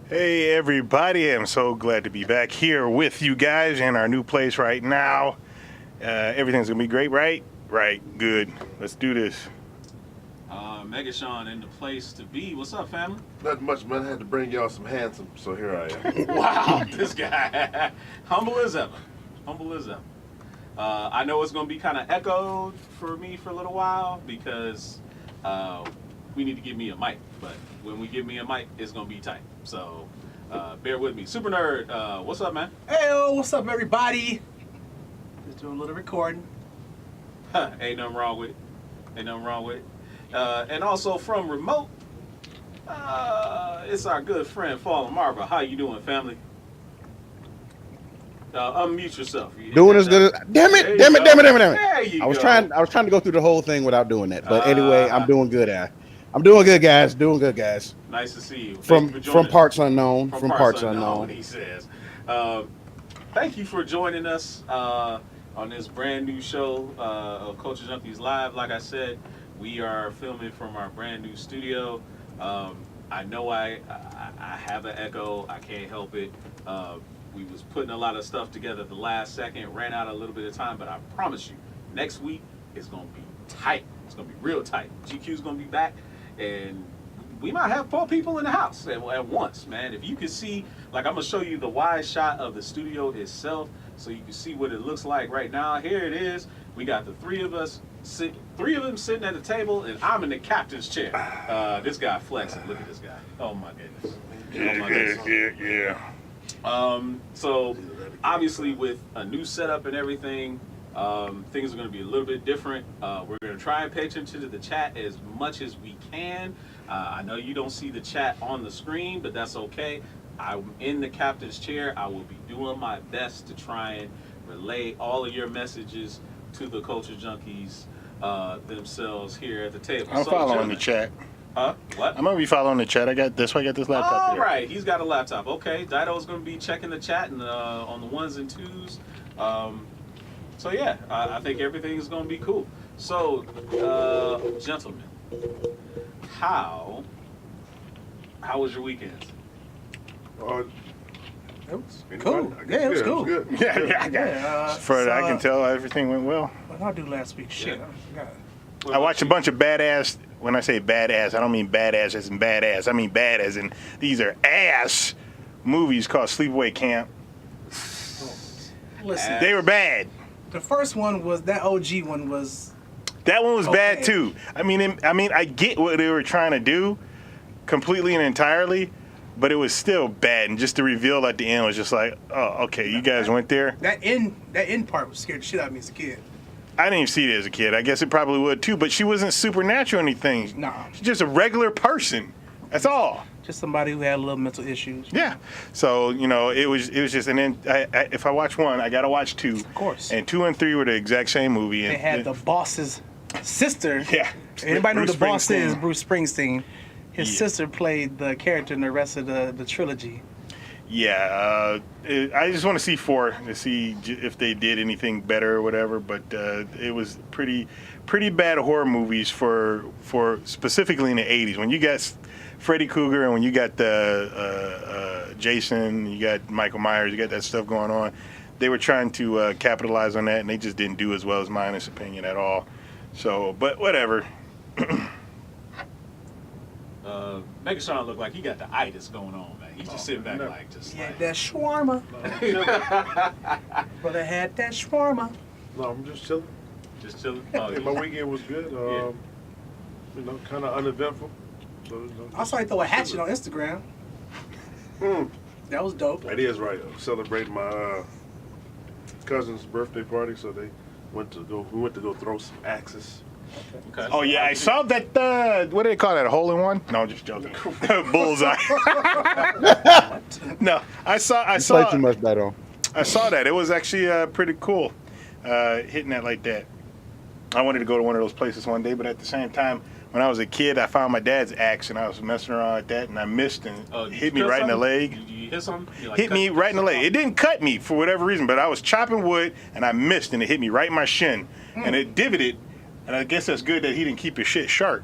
Hey everybody, I'm so glad to be back here with you guys in our new place right now. Everything's gonna be great, right? Right, good. Let's do this. Mega Sean in the place to be. What's up, family? Not much, man. I had to bring y'all some handsome, so here I am. Wow, this guy. Humble as ever. Humble as ever. I know it's going to be kind of echoed for me for a little while because we need to give me a mic. But when we give me a mic, it's going to be tight. So bear with me. Super Nerd, what's up, man? Hey, what's up, everybody? Just doing a little recording. Ain't nothing wrong with it. Ain't nothing wrong with it. And also from remote, it's our good friend Fallen Marva. How you doing, family? Unmute yourself. Doing as good as damn it. There you I was go. trying to go through the whole thing without doing that. But anyway, I'm doing good. I'm doing good, guys. Doing good, guys. Nice to see you. From joining us. parts unknown. From From parts parts unknown. he says. Thank you for joining us on this brand new show of Culture Junkies Live. Like I said, we are filming from our brand new studio. I know I have an echo. I can't help it. We was putting a lot of stuff together at the last second, ran out a little bit of time, but I promise you, next week is going to be tight. It's going to be real tight. GQ's going to be back, and we might have 4 people in the house at once, man. If you can see, like, I'm going to show you the wide shot of the studio itself so you can see what it looks like right now. Here it is. We got the 3 of us. 3 of them sitting at the table, and I'm in the captain's chair. This guy flexing. Look at this guy. Oh my goodness. Oh my goodness. Yeah. So obviously with a new setup and everything, things are going to be a little bit different. We're going to try and pay attention to the chat as much as we can. I know you don't see the chat on the screen, but that's okay. I'm in the captain's chair. I will be doing my best to try and relay all of your messages to the Culture Junkies themselves here at the table. I'm following the chat. Huh? What? I'm gonna be following the chat. That's why I got this laptop All here. right, he's got a laptop. Okay, Dido's going to be checking the chat and on the 1s and 2s. So yeah, I think everything is going to be cool. So, gentlemen, how was your weekend? It was cool. Yeah, it was cool. Good. Yeah. For I can tell everything went well. What did I do last week? Shit, Yeah. I forgot. I watched a bunch of badass. When I say badass, I don't mean badass as in badass. I mean bad as in these are ass movies called Sleepaway Camp. Listen, They were bad. the first one was, that OG one was, That one was bad Okay. too. I mean, I get what they were trying to do, completely and entirely, but it was still bad. And just the reveal at the end was just like, oh, okay, you guys went there. that end part was scared the shit out of me as a kid. I didn't even see it as a kid. I guess it probably would too, but she wasn't supernatural or anything. Nah. She's just a regular person. That's all. Just somebody who had a little mental issues. Yeah. So it was just, and then if I watch 1, I gotta watch 2. Of course. And 2 and 3 were the exact same movie. They And had the boss's sister. yeah. Anybody know who Bruce the boss is? Springsteen. Bruce Springsteen. His Yeah. sister played the character in the rest of the trilogy. Yeah, I just want to see 4 to see if they did anything better or whatever. But it was pretty bad horror movies for specifically in the 80s when you got Freddy Krueger and when you got the Jason, you got Michael Myers, you got that stuff going on. They were trying to capitalize on that, and they just didn't do as well as my honest opinion at all. So, but whatever. Mega Sean looked like he got the itis going on, man. He's just sitting back like, just Yeah, like. that shawarma. Brother had that shawarma. No, I'm just chilling. Just chilling. Hey, my weekend was good. Kind of uneventful. So, I saw you throw a hatchet on Instagram. That was dope. That is right. I'm celebrating my cousin's birthday party, so we went to go throw some axes. Okay. Oh yeah, I saw that. What do they call that? A hole in one? No, just joking. Bullseye. No, I Play saw. too much that on. I saw that. It was actually pretty cool, hitting that like that. I wanted to go to one of those places one day, but at the same time, when I was a kid, I found my dad's axe, and I was messing around with that, and I missed, and hit me right in the leg. You hit something? You, like, Hit me right in the leg. It didn't cut me for whatever reason, but I was chopping wood, and I missed, and it hit me right in my shin, and it divoted. And I guess that's good that he didn't keep his shit sharp,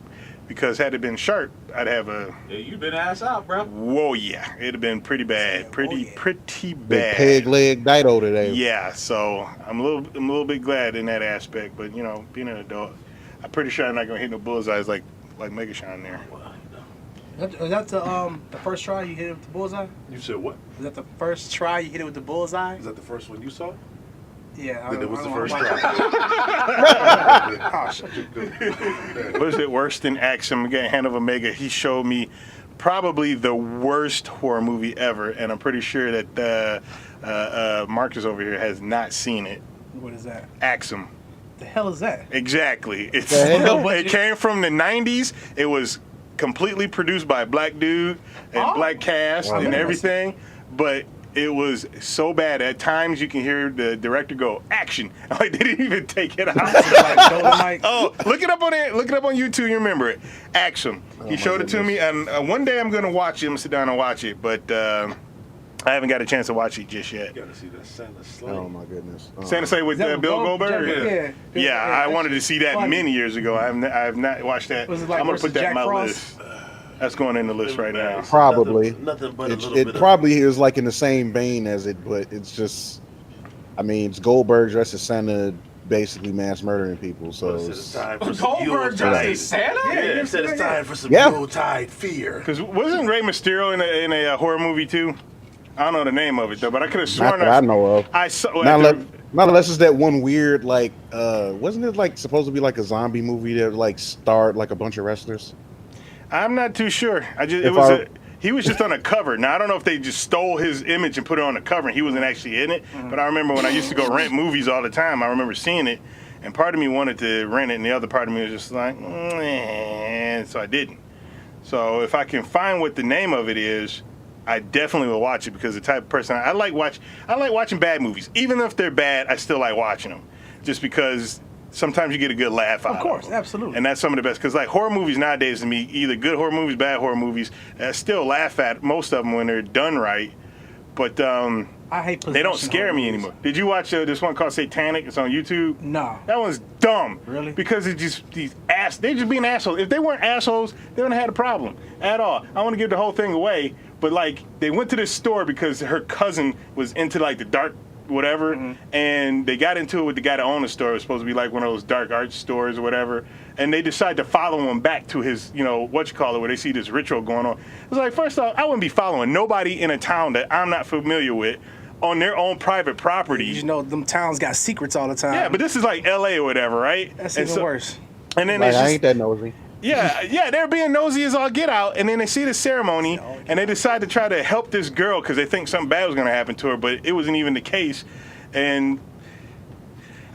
because had it been sharp, I'd have a. Yeah, you've been ass out, bro. Whoa, yeah, it'd have been pretty bad, pretty Big bad. peg leg Dido today. Yeah, so I'm a little bit glad in that aspect, but you know, being an adult, I'm pretty sure I'm not gonna hit no bullseyes like Megashawn there. Was that the first try you hit it with the bullseye? You said what? Was that the first try you hit it with the bullseye? Is that the first one you saw? Yeah. Then it was the first try. try. Oh, shut What is it worse than Action? Again, Hand of Omega. He showed me probably the worst horror movie ever, and I'm pretty sure that Marcus over here has not seen it. What is that? Axum. The hell is that? Exactly. It's The hell? it came from the 90s. It was completely produced by a black dude and black cast Wow. and everything, but it was so bad. At times you can hear the director go, "Action!" Like they didn't even take it out. Like Dolomite. Oh, look it up on it. Look it up on YouTube. You remember it? Action. He showed it to me, and one day I'm gonna watch it. I'm gonna sit down and watch it, but I haven't got a chance to watch it just yet. You gotta see that Santa Slay. Oh my goodness. Santa Say with Is that Bill Gold- Goldberg. Yeah, I wanted to see that funny. many years ago. I have not watched that. Was it like I'm gonna put versus that in Jack my Frost? list. That's going in the list right now. Probably. Nothing but a little It bit probably is like in the same vein as it, but it's just, I mean, it's Goldberg dressed as Santa, basically mass murdering people. So it's time for some Goldberg dressed as Santa? Yeah, he said it's time for some Yeah. Yuletide fear. Because wasn't Rey Mysterio in a horror movie too? I don't know the name of it though, but I could have not sworn that I know of. I saw. Not unless it's that one weird, like, wasn't it like supposed to be like a zombie movie that like starred like a bunch of wrestlers? I'm not too sure. He was just on a cover. Now I don't know if they just stole his image and put it on the cover and he wasn't actually in it. But I remember when I used to go rent movies all the time, I remember seeing it, and part of me wanted to rent it, and the other part of me was just like, so I didn't. So if I can find what the name of it is, I definitely will watch it because the type of person I like watching bad movies. Even if they're bad, I still like watching them, just because sometimes you get a good laugh out Of course, of them. absolutely. And that's some of the best, because like horror movies nowadays to me, either good horror movies, bad horror movies, I still laugh at most of them when they're done right. But I hate they don't possession scare horror me movies. anymore. Did you watch this one called Satanic? It's on YouTube. No. That one's dumb. Really? Because it's just they're just being assholes. If they weren't assholes, they wouldn't have had a problem at all. I want to give the whole thing away, but like they went to this store because her cousin was into like the dark whatever, and they got into it with the guy that owned the store. It was supposed to be like one of those dark arts stores or whatever, and they decided to follow him back to his, where they see this ritual going on. It's like, first off, I wouldn't be following nobody in a town that I'm not familiar with on their own private property. You know, them towns got secrets all the time. Yeah, but this is like LA or whatever, right? That's And even worse. And then Like, it's I just, ain't that nosy. yeah, they're being nosy as all get out, and then they see the ceremony, and they decide to try to help this girl because they think something bad was going to happen to her, but it wasn't even the case. And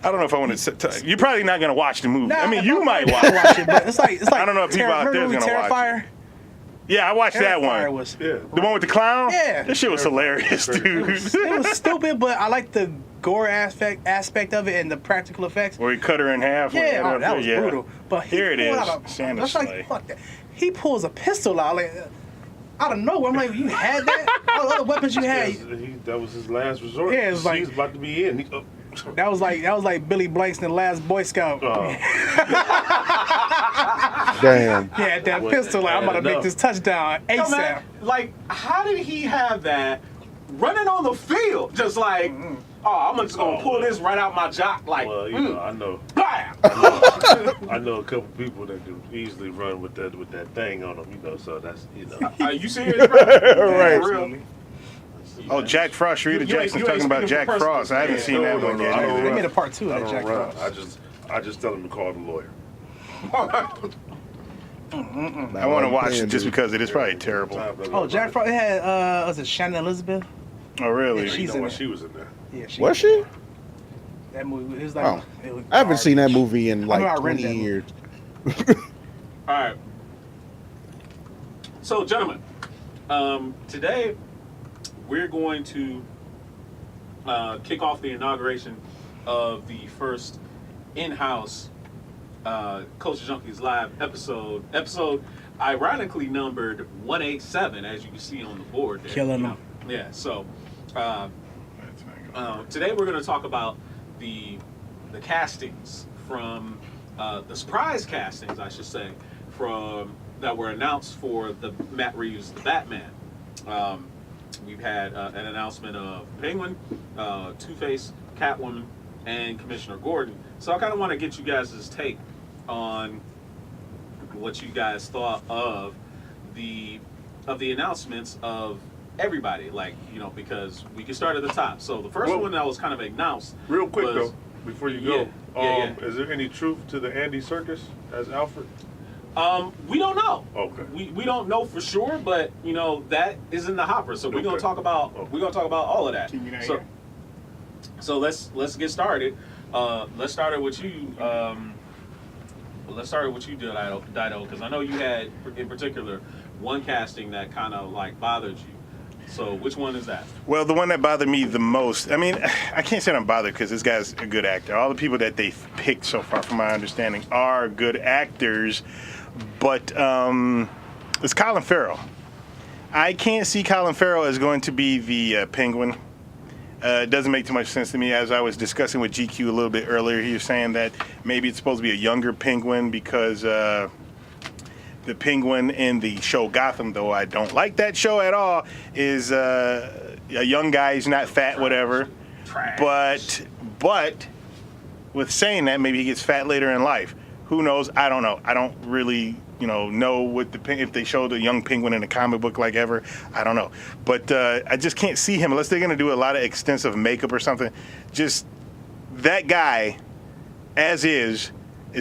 I don't know if I want to. You're probably not going to watch the movie. Nah, I mean, you might I'll watch. watch it, but it's like I don't know if people out there is remember gonna watch Terrifier? Yeah, I watched that Terrifier one. was Yeah. The one with the clown. Yeah. This shit was hilarious, dude. it was stupid, but I like the gore aspect of it and the practical effects. Where he cut her in half. Yeah, whatever. that was Yeah. brutal. But he Here it pulled is, out a- Santa that's Slay. like, fuck that. He pulls a pistol out like out of nowhere. I'm like, you had that? All the other weapons you had. That was his last resort. Yeah, it's like- He's about to be in. That was like Billy Blanks in the Last Boy Scout. Damn. He had that Well, pistol. Like, I'm about to make enough. this touchdown Yo, ASAP. man, like, how did he have that running on the field? Just like, I'm just gonna pull this right out my jock. Like, Well, I know. blah! I know a couple people that can easily run with that thing on them. So that's Are you serious, bro? Right. For real? Oh, Jack Frost. Rita You ain't- Jackson you ain't talking about speaking Jack from personal Frost. I haven't seen that one yet. I don't They run. made a part 2 I of that don't Jack run. Frost. I just tell him to call the lawyer. I want to watch it just because it is probably terrible. Oh, Jack Frost. It had was it Shannon Elizabeth? Oh, really? Yeah, You she's know in when it. she was in there. Yeah, she. Was she? That movie. It was like. Oh. It was I haven't seen that garbage. movie in like I rented 20 that movie. years. All right. So, gentlemen, today we're going to kick off the inauguration of the first in-house Culture Junkies Live episode. Episode ironically numbered 187, as you can see on the board there. Killing them. Yeah, so today we're going to talk about the castings from the surprise castings, I should say, that were announced for the Matt Reeves The Batman. We've had an announcement of Penguin, Two-Face, Catwoman, and Commissioner Gordon. So I kind of want to get you guys' take on what you guys thought of the announcements of everybody, like, you know, because we can start at the top. So the first one that was kind of announced. Real quick was, though, before you go, yeah. is there any truth to the Andy Serkis as Alfred? We don't know. Okay. We don't know for sure, but you know that is in the hopper. So we're gonna talk about all of that. So let's get started. Let's start with you. Let's start with you, Dido, because I know you had in particular one casting that kind of like bothered you. So which one is that? Well, the one that bothered me the most, I mean, I can't say I'm bothered because this guy's a good actor. All the people that they've picked so far, from my understanding, are good actors, but it's Colin Farrell. I can't see Colin Farrell as going to be the Penguin. It doesn't make too much sense to me. As I was discussing with GQ a little bit earlier, he was saying that maybe it's supposed to be a younger Penguin because the Penguin in the show Gotham, though I don't like that show at all, is a young guy. He's not fat, whatever. Trash. But with saying that, maybe he gets fat later in life. Who knows? I don't know. I don't really, know what if they showed a young Penguin in a comic book like ever. I don't know. But I just can't see him unless they're going to do a lot of extensive makeup or something. Just that guy, as is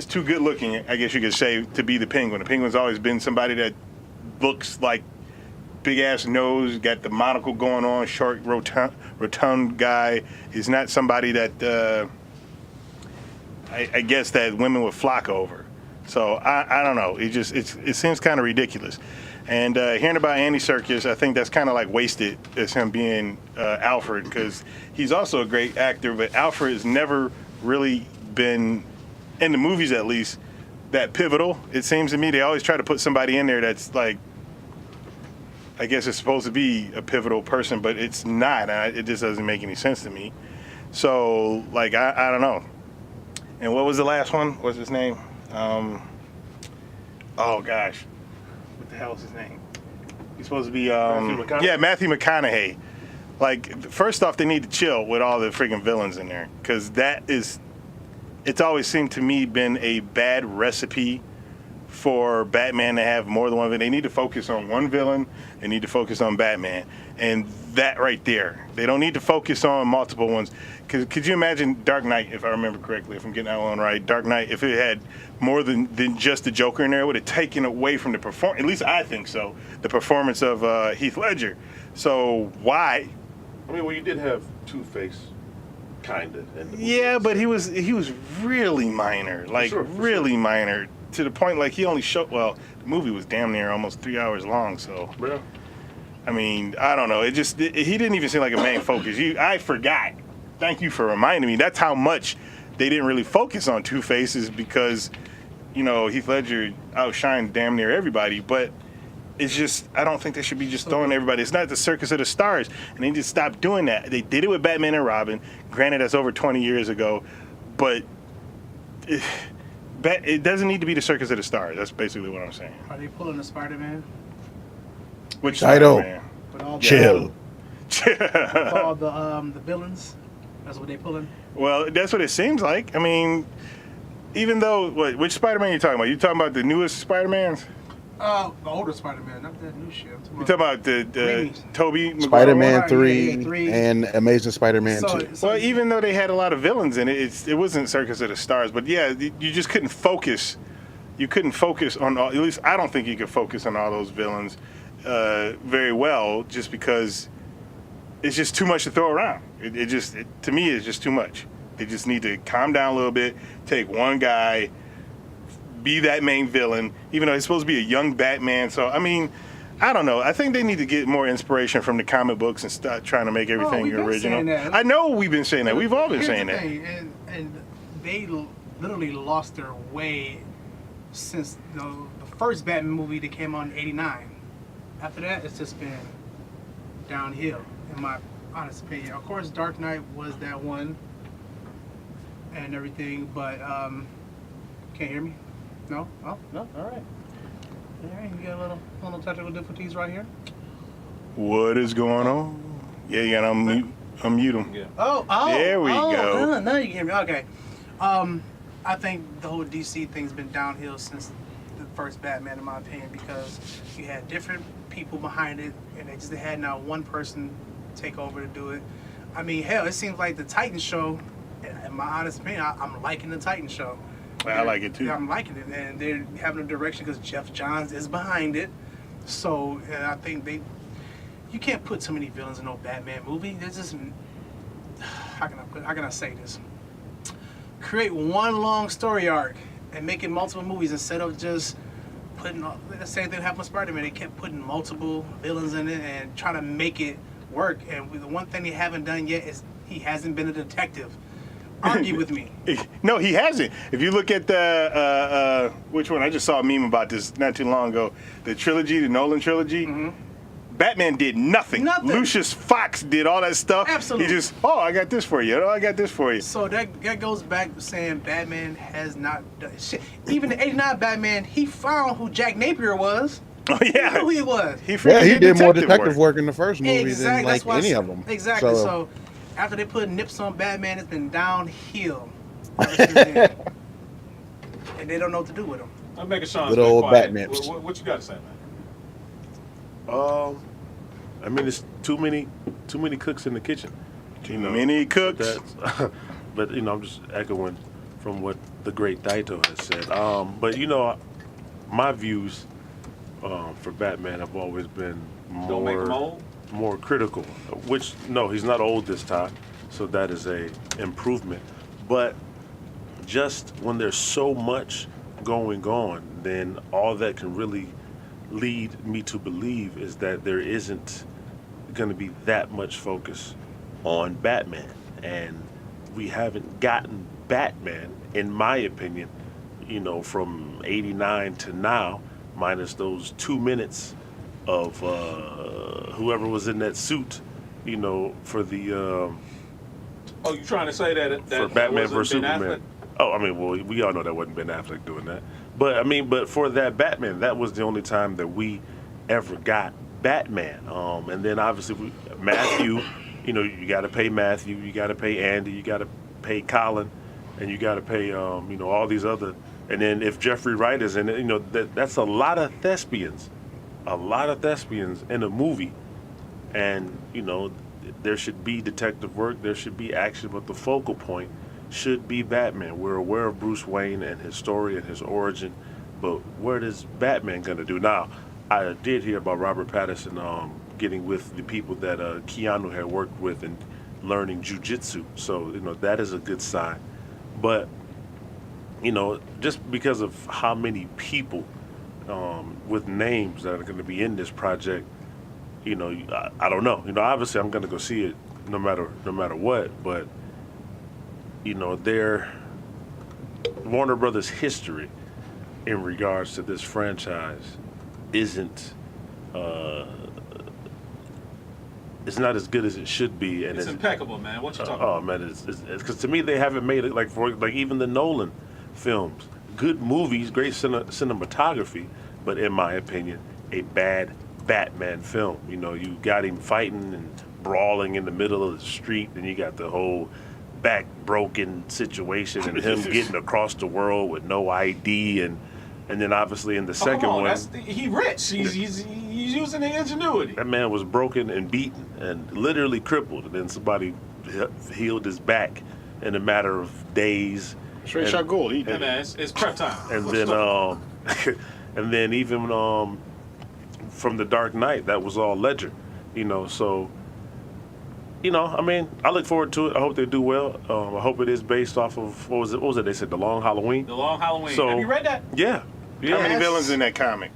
too good looking, I guess you could say, to be the Penguin. The Penguin's always been somebody that looks like big ass nose, got the monocle going on, short, rotund guy. He's not somebody that I guess that women would flock over. So I don't know. It seems kind of ridiculous. And hearing about Andy Serkis, I think that's kind of like wasted as him being Alfred, because he's also a great actor, but Alfred has never really been, in the movies at least, that pivotal. It seems to me they always try to put somebody in there that's like, I guess it's supposed to be a pivotal person, but it's not. It just doesn't make any sense to me. So, like, I don't know. And what was the last one? What's his name? Oh, gosh. What the hell is his name? He's supposed to be, Matthew McConaughey. Like, first off, they need to chill with all the freaking villains in there, because it's always seemed to me been a bad recipe for Batman to have more than one villain. They need to focus on one villain. They need to focus on Batman. And that right there. They don't need to focus on multiple ones. Could you imagine Dark Knight, if I remember correctly, if I'm getting that one right, Dark Knight, if it had more than just the Joker in there, it would have taken away from the performance, at least I think so, the performance of Heath Ledger. So why? I mean, well, you did have Two-Face, kind of. Yeah, but he was really minor, like really minor, to the point like he only showed, well, the movie was damn near almost 3 hours long, so. Yeah. I mean, I don't know. He didn't even seem like a main focus. I forgot. Thank you for reminding me. That's how much they didn't really focus on Two-Face, because, Heath Ledger outshined damn near everybody. But it's just, I don't think they should be just throwing everybody. It's not the circus of the stars, and they need to stop doing that. They did it with Batman and Robin. Granted, that's over 20 years ago, but it doesn't need to be the circus of the stars. That's basically what I'm saying. Are they pulling the Spider-Man? Which Dido. Spider-Man? With all Chill. with all the villains? That's what they pulling? Well, that's what it seems like. I mean, even though, which Spider-Man are you talking about? You talking about the newest Spider-Mans? The older Spider-Man, not that new shit. You talking about the Tobey Maguire? Spider-Man one? 3 Yeah, 3. and Amazing Spider-Man 2. Well, even though they had a lot of villains in it, it wasn't Circus of the Stars. But yeah, you just couldn't focus. You couldn't focus on all. At least I don't think you could focus on all those villains very well, just because it's just too much to throw around. To me, it's just too much. They just need to calm down a little bit. Take one guy, be that main villain, even though he's supposed to be a young Batman. So, I mean, I don't know. I think they need to get more inspiration from the comic books and start trying to make everything original. I know we've been saying that. We've all been saying that. And they literally lost their way since the first Batman movie that came out in '89. After that, it's just been downhill, in my honest opinion. Of course, Dark Knight was that one and everything, but can't hear me? No? Oh, no? All right. Yeah, you got a little technical difficulties right here. What is going on? Yeah, you gotta unmute him. Yeah. Oh, There we go. Now you can hear me. Okay. I think the whole DC thing's been downhill since the first Batman, in my opinion, because you had different people behind it, and they just had not one person take over to do it. I mean, hell, it seems like the Titan show. In my honest opinion, I'm liking the Titan show. I like it too. Yeah, I'm liking it, and they're having a direction because Jeff Johns is behind it. So, and I think you can't put too many villains in no Batman movie. There's just, how can I say this? Create one long story arc and make it multiple movies instead of just putting. The same thing happened with Spider-Man. They kept putting multiple villains in it and trying to make it work. And the one thing they haven't done yet is he hasn't been a detective. Argue with me. No, he hasn't. If you look at the which one? I just saw a meme about this not too long ago. The trilogy, the Nolan trilogy. Mm-hmm. Batman did nothing. Lucius Fox did all that stuff. Absolutely. He just, I got this for you. I got this for you. So that goes back to saying Batman has not done shit. Even the '89 Batman, he found who Jack Napier was. Oh yeah, He knew who he was. He did more detective work in the first movie Exactly. than like any of them. Exactly. So after they put nips on Batman, it's been downhill ever since then. And they don't know what to do with him. I'm making Sean Good old quiet. Batman. What you got to say, man? I mean, it's too many cooks in the kitchen. Too many cooks. But I'm just echoing from what the great Daito has said. But my views for Batman have always been Don't make him old. more critical. Which no, he's not old this time, so that is a improvement. But just when there's so much going on, then all that can really lead me to believe is that there isn't going to be that much focus on Batman, and we haven't gotten Batman, in my opinion, from '89 to now, minus those 2 minutes of whoever was in that suit, for the Oh, you trying to say that for Batman vs Ben Superman? Affleck? Oh, I mean, well, we all know that wasn't Ben Affleck doing that. But for that Batman, that was the only time that we ever got Batman. And then obviously Matthew, you got to pay Matthew, you got to pay Andy, you got to pay Colin, and you got to pay all these other. And then if Jeffrey Wright is in it, that's a lot of thespians, in a movie, and there should be detective work, there should be action, but the focal point should be Batman. We're aware of Bruce Wayne and his story and his origin, but what is Batman going to do? Now, I did hear about Robert Pattinson getting with the people that Keanu had worked with and learning jiu-jitsu, so that is a good sign. But just because of how many people with names that are going to be in this project, I don't know. Obviously I'm going to go see it no matter what, but their Warner Brothers history in regards to this franchise isn't it's not as good as it should be, and It's impeccable, man. What you talking oh about? man, it's because to me they haven't made it like even the Nolan films, good movies, great cinematography, but in my opinion, a bad Batman film. You got him fighting and brawling in the middle of the street, and you got the whole back broken situation and him getting across the world with no ID, and then obviously in the second one, he rich. He's using the ingenuity. that man was broken and beaten and literally crippled, and then somebody healed his back in a matter of days. Straight shot gold. Hey, man, it's prep time. And What you then talking about? and then even from the Dark Knight, that was all Ledger, so I mean, I look forward to it. I hope they do well. I hope it is based off of what was it they said, The Long Halloween. The Long Halloween. So- Have you read that? Yeah. How many villains in that comic?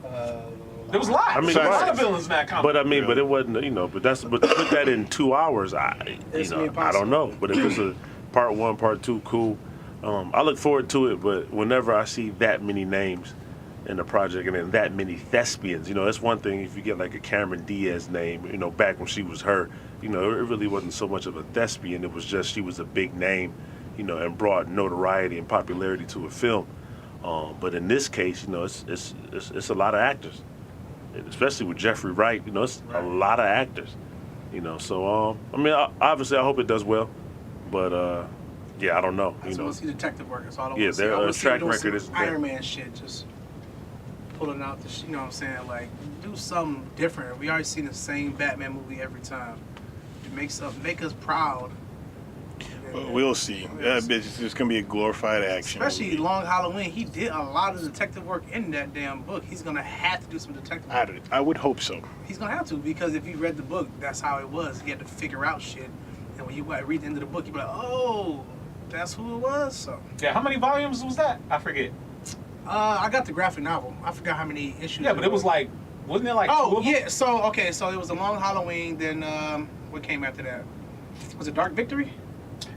There was a lot. I mean, There was a lot right. of villains in that comic. But I mean, but it wasn't, but to put that in 2 hours, I don't know. But if it's a part 1, part 2, cool. I look forward to it, but whenever I see that many names in the project and then that many thespians, it's one thing if you get like a Cameron Diaz name, back when she was her, it really wasn't so much of a thespian. It was just she was a big name, and brought notoriety and popularity to a film. But in this case, it's a lot of actors, and especially with Jeffrey Wright. It's a Right. lot of actors. So I mean, obviously, I hope it does well, but yeah, I don't know. I just want to see detective work. That's all I want Yeah, to see. I their want to see him track doing record some is Iron Man shit, just pulling out the, you know what I'm saying? Like, do something different. We already seen the same Batman movie every time. It make us proud. We'll see. It's just gonna be a glorified action. Especially movie. Long Halloween, he did a lot of detective work in that damn book. He's gonna have to do some detective work. I would hope so. He's gonna have to, because if you read the book, that's how it was. He had to figure out shit, and when you read the end of the book, you be like, oh, that's who it was. So Yeah, how many volumes was that? I forget. I got the graphic novel. I forgot how many issues. Yeah, but it was like, wasn't it like two oh of them? yeah. So okay, so it was a Long Halloween. Then what came after that? Was it Dark Victory?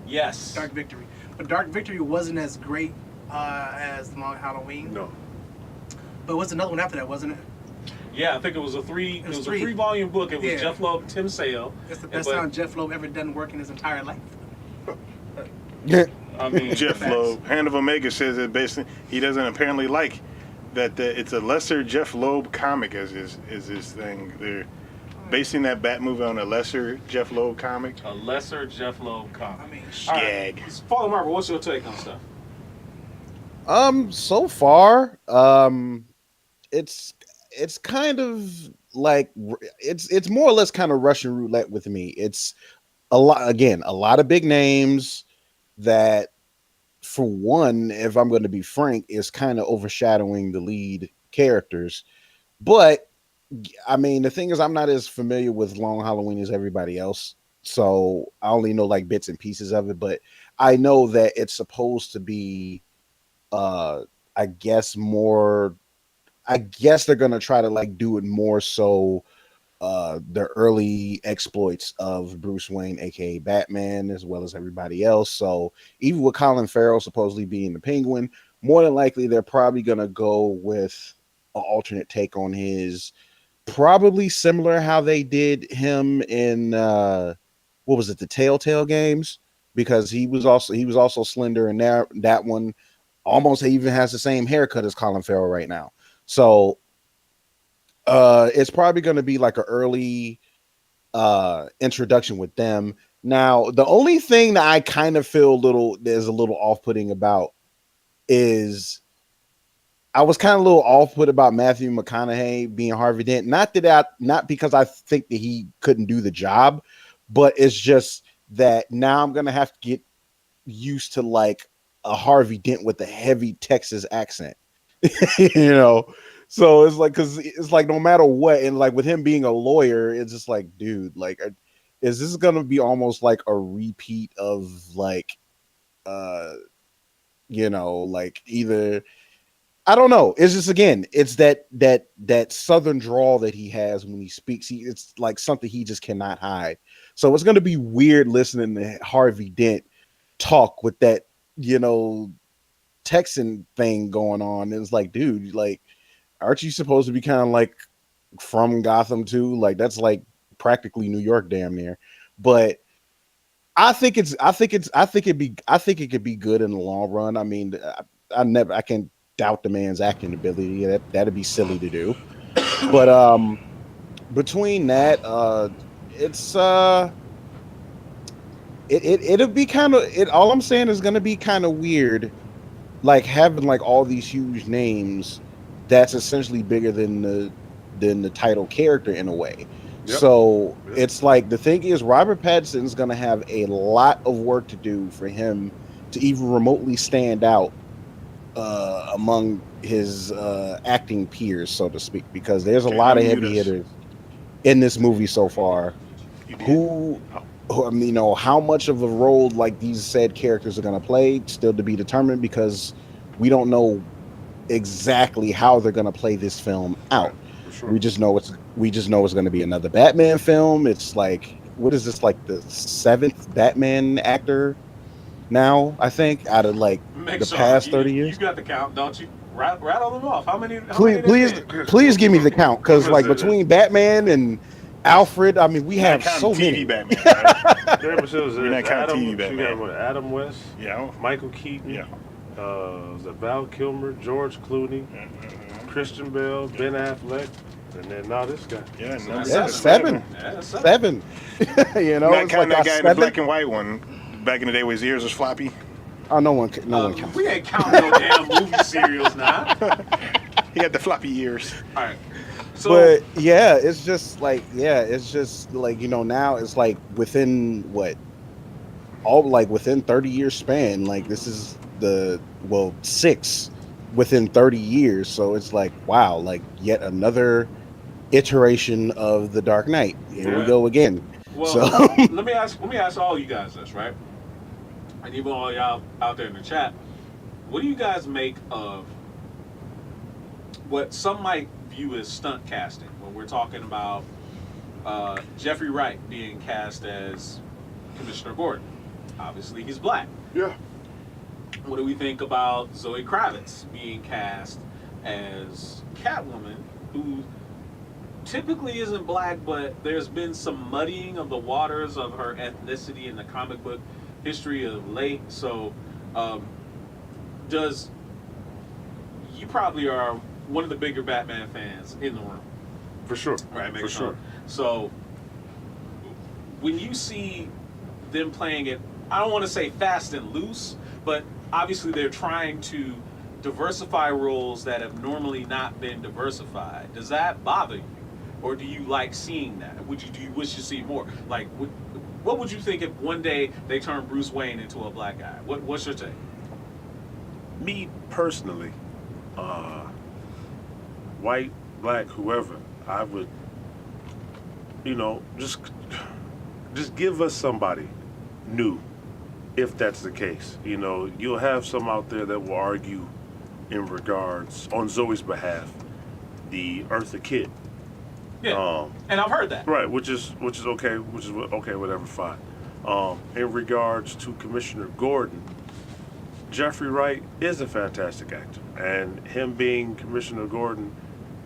Yes. Dark Victory. But Dark Victory wasn't as great as the Long Halloween. No. But was another one after that, wasn't it? Yeah, I think it was a three. It was a three. 3-volume book. It was Yeah. Jeff Loeb, Tim Sale. That's the best but- time Jeff Loeb ever done work in his entire life. I mean, Jeff Facts. Loeb, Hand of Omega, says that basically he doesn't apparently like that it's a lesser Jeff Loeb comic as his thing. They're basing that Bat movie on a lesser Jeff Loeb comic. a lesser Jeff Loeb comic. I mean, All right. Gag. Father Marvel, what's your take on stuff? So far, it's kind of like it's more or less kind of Russian roulette with me. It's a lot of big names that, for one, if I'm going to be frank, is kind of overshadowing the lead characters. But I mean, the thing is, I'm not as familiar with Long Halloween as everybody else, so I only know like bits and pieces of it. But I know that it's supposed to be, I guess more. I guess they're gonna try to like do it more so the early exploits of Bruce Wayne, aka Batman, as well as everybody else. So even with Colin Farrell supposedly being the Penguin, more than likely they're probably gonna go with an alternate take on his, probably similar how they did him in what was it, the Telltale games, because he was also slender in that one. Almost even has the same haircut as Colin Farrell right now. So it's probably going to be like an early introduction with them. Now, the only thing that I kind of feel there's a little off-putting about is I was kind of a little off-put about Matthew McConaughey being Harvey Dent. Not because I think that he couldn't do the job, but it's just that now I'm gonna have to get used to like a Harvey Dent with a heavy Texas accent. you know so it's like, because it's like no matter what, and like with him being a lawyer, it's just like, dude, like, is this gonna be almost like a repeat of like like either, I don't know, it's just, again, it's that southern drawl that he has when he speaks. It's like something he just cannot hide. So it's gonna be weird listening to Harvey Dent talk with that Texan thing going on. It's like, dude, like, aren't you supposed to be kind of like from Gotham too? Like, that's like practically New York, damn near. But I think it could be good in the long run. I mean, I can't doubt the man's acting ability. That'd be silly to do. But between that, it's it'll be kind of it. All I'm saying is going to be kind of weird, like having like all these huge names that's essentially bigger than the title character in a way. Yep. So Yep. it's like, the thing is, Robert Pattinson's going to have a lot of work to do for him to even remotely stand out among his acting peers, so to speak, because there's a Okay, lot of unmute heavy us. hitters in this movie so far You did? who I mean, how much of a role like these said characters are going to play, still to be determined, because we don't know exactly how they're going to play this film out. For sure. We just know it's going to be another Batman film. It's like, what is this, like the 7th Batman actor now, I think, out of like Make the sure past you, 30 years. You got the count, don't you? Rattle them off. How many? Please give me the count, because like between Batman and Alfred, I mean, we You're not have so counting TV many. Batman, right? Yeah, but We're not counting TV Adam Batman. West, Yeah, Michael Keaton, yeah. Was it Val Kilmer, George Clooney, Christian Bale, Ben Affleck, and then now this guy. Yeah, So number that's seven. Yeah, that's seven. 7. You know, Not it's counting that like guy in the black and white one. Back in the day, where his ears was floppy. Oh, no one counts. We ain't counting no damn movie serials now. He had the floppy ears. All right. So, But yeah, it's just like now it's like within within 30 years span, like this is six within 30 years. So it's like, wow, like yet another iteration of the Dark Knight. Here we Yeah. go again. well, So let me ask all you guys this, right? And even all y'all out there in the chat, what do you guys make of what some might view as stunt casting when we're talking about Jeffrey Wright being cast as Commissioner Gordon? Obviously, he's black. Yeah. What do we think about Zoe Kravitz being cast as Catwoman, who typically isn't black, but there's been some muddying of the waters of her ethnicity in the comic book history of late. So, you probably are one of the bigger Batman fans in the room, For sure. right? For sure. So, when you see them playing it, I don't want to say fast and loose, but obviously they're trying to diversify roles that have normally not been diversified. Does that bother you, or do you like seeing that? Do you wish to see more? Like, what would you think if one day they turn Bruce Wayne into a black guy? What's your take? Me personally, white, black, whoever, I would, just give us somebody new, if that's the case. You'll have some out there that will argue in regards, on Zoe's behalf, the Eartha Kitt. Yeah, and I've heard that. Right, which is okay, whatever, fine. In regards to Commissioner Gordon, Jeffrey Wright is a fantastic actor, and him being Commissioner Gordon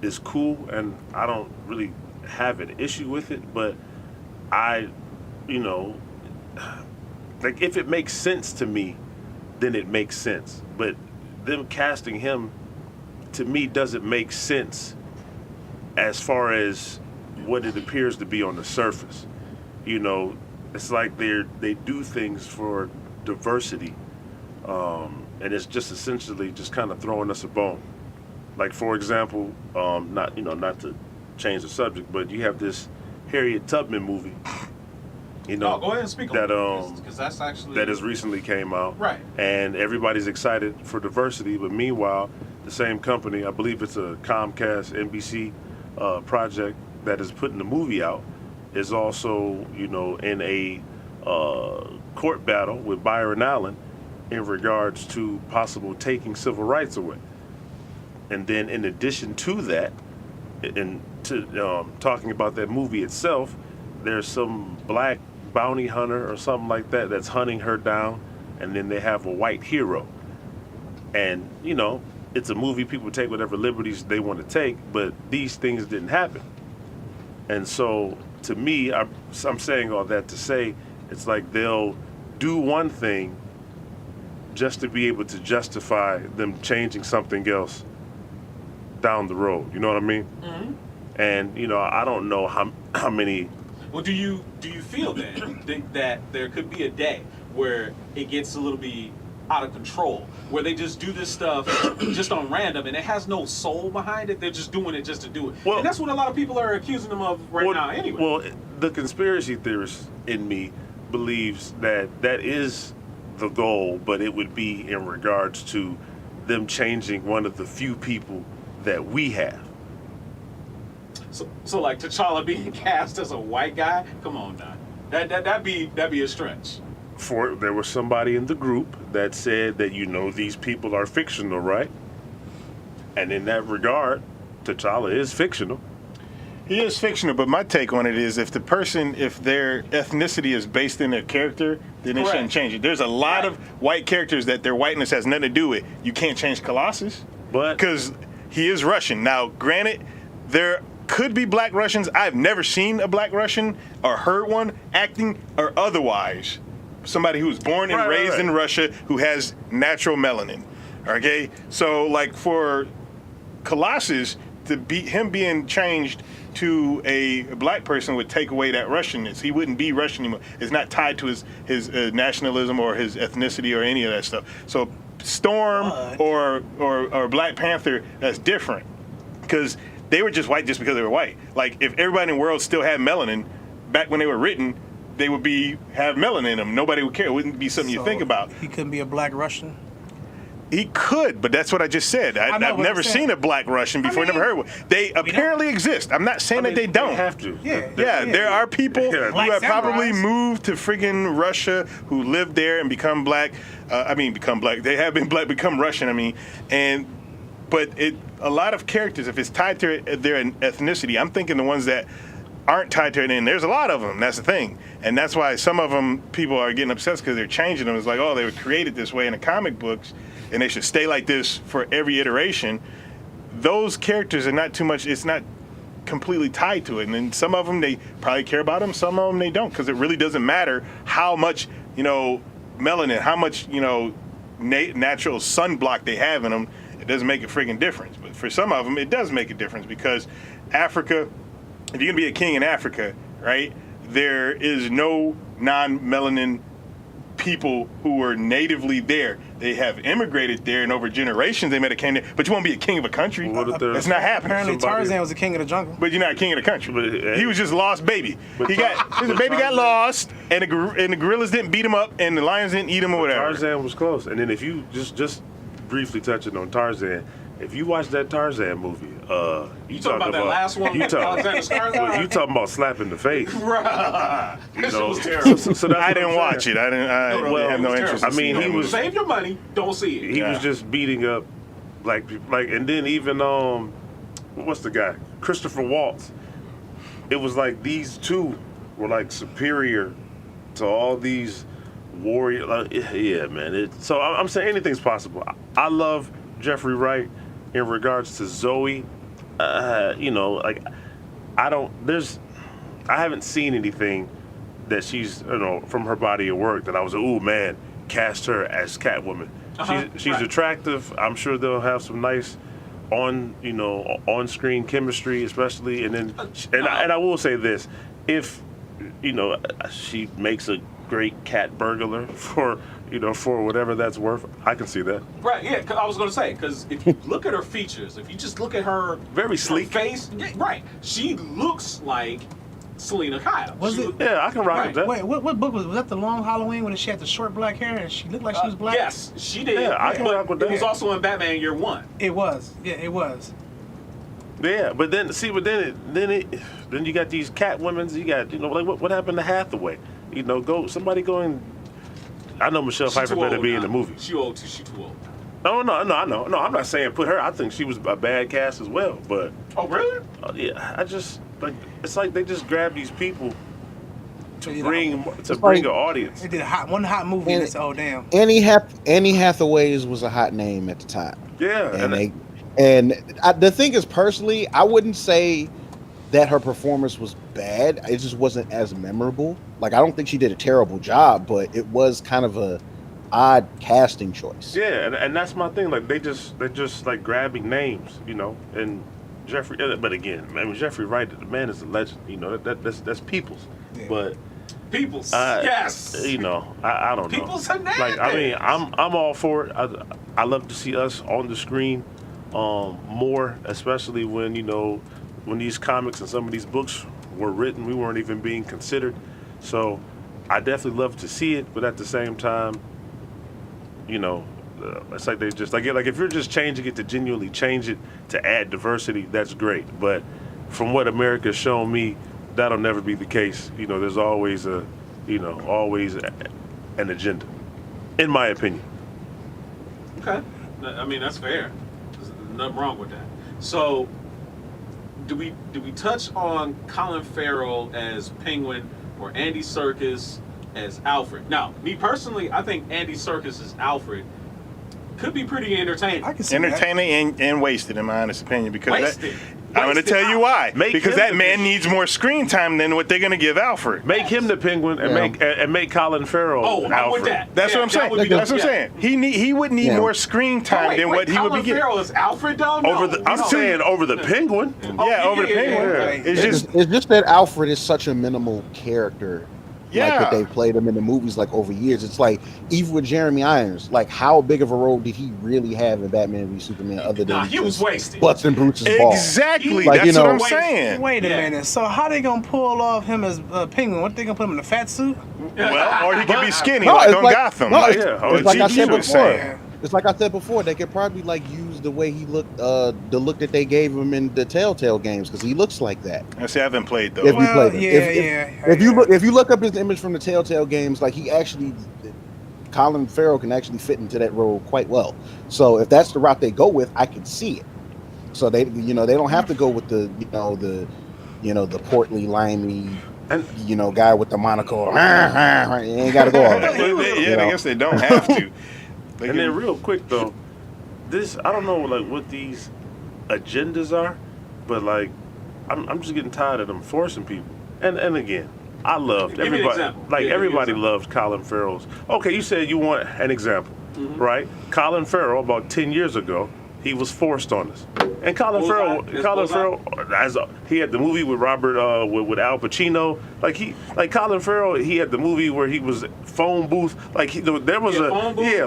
is cool, and I don't really have an issue with it, but like if it makes sense to me, then it makes sense. But them casting him, to me, doesn't make sense as far as what it appears to be on the surface. It's like they do things for diversity, and it's just essentially just kind of throwing us a bone. Like, for example, not to change the subject, but you have this Harriet Tubman movie. No, go ahead and speak on that it, because that's actually that has recently came out, right. And everybody's excited for diversity, but meanwhile, the same company, I believe it's a Comcast NBC project that is putting the movie out, is also in a court battle with Byron Allen in regards to possible taking civil rights away. And then in addition to that, and to talking about that movie itself, there's some black bounty hunter or something like that that's hunting her down, and then they have a white hero. And it's a movie, people take whatever liberties they want to take, but these things didn't happen. And so to me, I'm saying all that to say, it's like they'll do one thing just to be able to justify them changing something else down the road. You know what I mean? Mm-hmm. And I don't know how many. Well, do you feel then that there could be a day where it gets a little bit out of control, where they just do this stuff just on random and it has no soul behind it? They're just doing it just to do it. Well, and that's what a lot of people are accusing them of now anyway. Well, the conspiracy theorist in me believes that is the goal, but it would be in regards to them changing one of the few people that we have. So like T'Challa being cast as a white guy? Come on now. That'd be a stretch. There was somebody in the group that said that these people are fictional, right? And in that regard, T'Challa is fictional. He is fictional, but my take on it is if their ethnicity is based in their character, then they shouldn't change it. There's a lot of white characters that their whiteness has nothing to do with. You can't change Colossus, because he is Russian. Now, granted, there could be black Russians. I've never seen a black Russian or heard one acting or otherwise. Somebody who was born and raised in Russia who has natural melanin. Okay, so like for Colossus, him being changed to a black person would take away that Russianness. He wouldn't be Russian anymore. It's not tied to his nationalism or his ethnicity or any of that stuff. So Storm or Black Panther, that's different because they were just white just because they were white. Like if everybody in the world still had melanin back when they were written, they would have melanin in them. Nobody would care. It wouldn't be something you think about. He couldn't be a black Russian. He could, but that's what I just said. I've never seen a black Russian before. Never heard one. They apparently exist. I'm not saying that they don't. They have to. Yeah. There are people who have probably samurais. moved to friggin' Russia who lived there and become black. Become black. They have been black, become Russian. But a lot of characters, if it's tied to their ethnicity, I'm thinking the ones that aren't tied to it, and there's a lot of them. That's the thing, and that's why some of them people are getting obsessed because they're changing them. It's like, oh, they were created this way in the comic books, and they should stay like this for every iteration. Those characters are not too much. It's not completely tied to it, and then some of them they probably care about them. Some of them they don't, because it really doesn't matter how much melanin, how much natural sunblock they have in them. It doesn't make a friggin' difference. But for some of them, it does make a difference because Africa. If you're gonna be a king in Africa, right? There is no non-melanin people who were natively there. They have immigrated there, and over generations they may have came there. But you won't be a king of a country. That's not happening. Apparently, Tarzan was the king of the jungle. But you're not a king of the country. He was just lost baby. His baby got lost, and the gorillas didn't beat him up, and the lions didn't eat him or whatever. Tarzan was close. And then if you just briefly touching on Tarzan, if you watch that Tarzan movie, you talking about that last one? You talking about slapping the face? Right. You know, was terrible. So that's I didn't watch it. I have no interest. I mean, he was save your money. Don't see it. He was just beating up black people. Like, and then even what's the guy? Christopher Waltz. It was like these two were like superior to all these warrior. Yeah, man. So I'm saying anything's possible. I love Jeffrey Wright in regards to Zoe. I haven't seen anything that she's from her body of work that I was like, ooh man, cast her as Catwoman. She's right. Attractive. I'm sure they'll have some nice on-screen chemistry, especially, and I will say this: if she makes a great cat burglar for whatever that's worth, I can see that. Right, yeah, I was going to say, because if you look at her features, if you just look at her very sleek face, right, she looks like Selena Kyle. Yeah, I can rock with that. Wait, what book was that? The Long Halloween when she had the short black hair and she looked like she was black? Yes, she did. Yeah, I can rock with that. It was also in Batman Year One. It was. Yeah, it was. Yeah, but then you got these Catwomen. You got like what happened to Hathaway? Somebody going. I know Michelle Pfeiffer better be in the movie. She too old. No, I know. No, I'm not saying put her. I think she was a bad cast as well. But oh really? Yeah, I just it's like they just grab these people to bring an audience. They did one hot movie and it's damn. Annie Hathaway's was a hot name at the time. Yeah, the thing is, personally, I wouldn't say that her performance was bad. It just wasn't as memorable. Like, I don't think she did a terrible job, but it was kind of a odd casting choice. Yeah, and that's my thing. Like, they're just like grabbing names, and Jeffrey. But again, Jeffrey Wright, the man is a legend. That's Peoples. Yeah. But Peoples, yes. I don't know. Peoples are nasty. Like, I mean, I'm all for it. I love to see us on the screen more, especially when these comics and some of these books were written, we weren't even being considered. So I definitely love to see it, but at the same time, it's like they just like if you're just changing it to genuinely change it to add diversity, that's great. But from what America's shown me, that'll never be the case. There's always always an agenda, in my opinion. Okay, I mean that's fair. There's nothing wrong with that. So. Do we touch on Colin Farrell as Penguin or Andy Serkis as Alfred? Now, me personally, I think Andy Serkis as Alfred could be pretty entertaining. I can see entertaining and wasted, in my honest opinion, because I'm going to wasted tell you out. why. Make Because him that the man Penguin. needs more screen time than what they're going to give Alfred. Make him the Penguin and make Colin Farrell Oh, I'm Alfred. with that. That's Yeah, what I'm that saying. would be That's the- what I'm yeah. saying. He would need Yeah. more screen time Wait, than what he would be Colin getting. Farrell is Alfred, though? No, I'm saying over the Penguin. Yeah, over the Penguin. yeah. It's just It's just that Alfred is such a minimal character. Like Yeah. that they've played him in the movies like over years. It's like even with Jeremy Irons, like how big of a role did he really have in Batman v Superman other than Nah, he was just wasted. busting Bruce's balls? exactly. Like, That's you what know- I'm saying. Wait a Yeah. minute. So how they gonna pull off him as Penguin? What they gonna put him in a fat suit? Well, or he could be skinny No, like it's on like- Gotham. no, like, it's- Yeah, what it's like I GG said was before. saying. It's like I said before, they could probably like use the way he looked, the look that they gave him in the Telltale games because he looks like that. I see. I haven't played though. If you Well, played it, yeah, if you look up his image from the Telltale games, like he actually, Colin Farrell can actually fit into that role quite well. So if that's the route they go with, I can see it. So they don't have to go with the portly, limey, And- guy with the monocle. You ain't got to go all that. Yeah, I guess they don't have to. They And then can- real quick though, I don't know like what these agendas are, but like I'm just getting tired of them forcing people. And again, I loved Give me an everybody. example. Like Yeah, give me an everybody example. loved Colin Farrell's. Okay, you said you want an example, right? Colin Farrell about 10 years ago, he was forced on us. And Colin Farrell, he had the movie with Robert with Al Pacino. Like Colin Farrell, he had the movie where he was phone booth. Like there was Yeah, phone booth? he Yeah,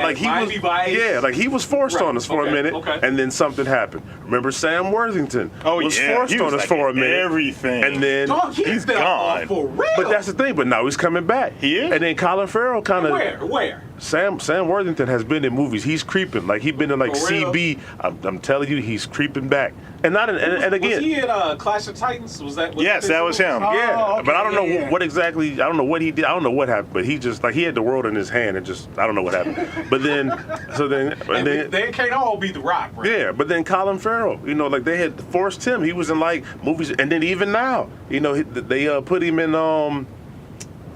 was Miami Vice. like he was forced Right, on us for a okay, minute, okay. and then something happened. Remember Sam Worthington was yeah, forced he on was us like for a in minute, everything. and then Dog, He's fell gone. off for real. but that's the thing. But now he's coming back. He is? And then Colin Farrell kind of Where? Sam Worthington has been in movies. He's creeping. Like he's been in like For real? CB. I'm telling you, he's creeping back. And not and again. Was he in Clash of Titans? Was that? Yes, that was him. Yeah, Oh, okay, but I don't know yeah. what exactly. I don't know what he did. I don't know what happened. But he just like he had the world in his hand and just I don't know what happened. But then, And they can't all be The Rock, right? yeah. But then Colin Farrell, like they had forced him. He was in like movies, and then even now, they put him in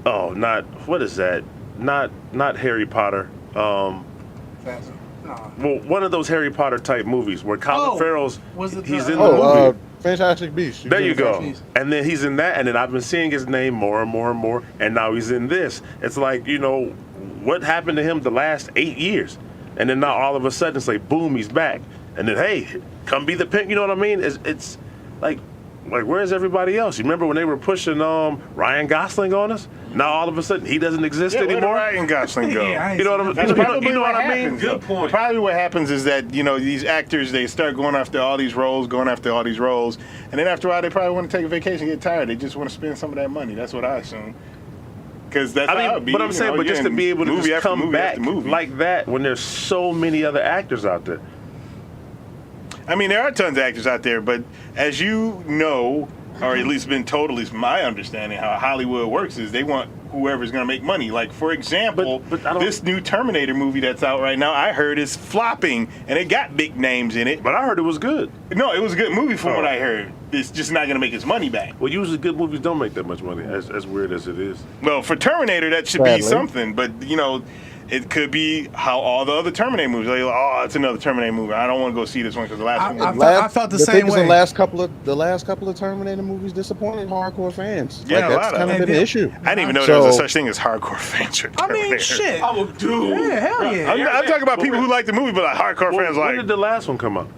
not what is that? Not Harry Potter. No. Well, one of those Harry Potter type movies where Colin Oh, Farrell's was it he's the- in the movie. Fantastic Beasts. There you go. Beasts. And then he's in that, and then I've been seeing his name more and more and more, and now he's in this. It's like, what happened to him the last 8 years? And then now all of a sudden it's like, boom, he's back. And then, hey, come be the pink, you know what I mean? It's like where's everybody else? You remember when they were pushing Ryan Gosling on us? Now all of a sudden he doesn't exist Yeah, where did anymore? Ryan Gosling go? Yeah, I ain't You know what I'm seen That's probably you know what what I mean? happens. Good though. point. Probably what happens is that these actors they start going after all these roles, and then after a while they probably want to take a vacation, get tired. They just want to spend some of that money. That's what I assume. Because that's how it'd be. But I'm saying, but you're just to in be able to movie just after come movie back after movie. like that when there's so many other actors out there. I mean, there are tons of actors out there, but as you know, or at least been told, at least my understanding, how Hollywood works is they want whoever's going to make money. Like, for example, But I don't- this new Terminator movie that's out right now, I heard is flopping, and it got big names in it. But I heard it was good. No, it was a good movie from Oh. what I heard. It's just not going to make its money back. Well, usually good movies don't make that much money, as weird as it is. Well, for Terminator, that should Sadly. be something, but, it could be how all the other Terminator movies, like, oh, it's another Terminator movie. I don't want to go see this one because the last one was I felt the same thing is way. The last couple of Terminator movies disappointed hardcore fans. Yeah, a that's lot of kind of them. been the issue. I didn't even know there was a So- such thing as hardcore fans for I mean, Terminator. shit. Oh, dude. Yeah, hell yeah. I'm talking about people who like the movie, but like hardcore When fans when like. did the last one come out?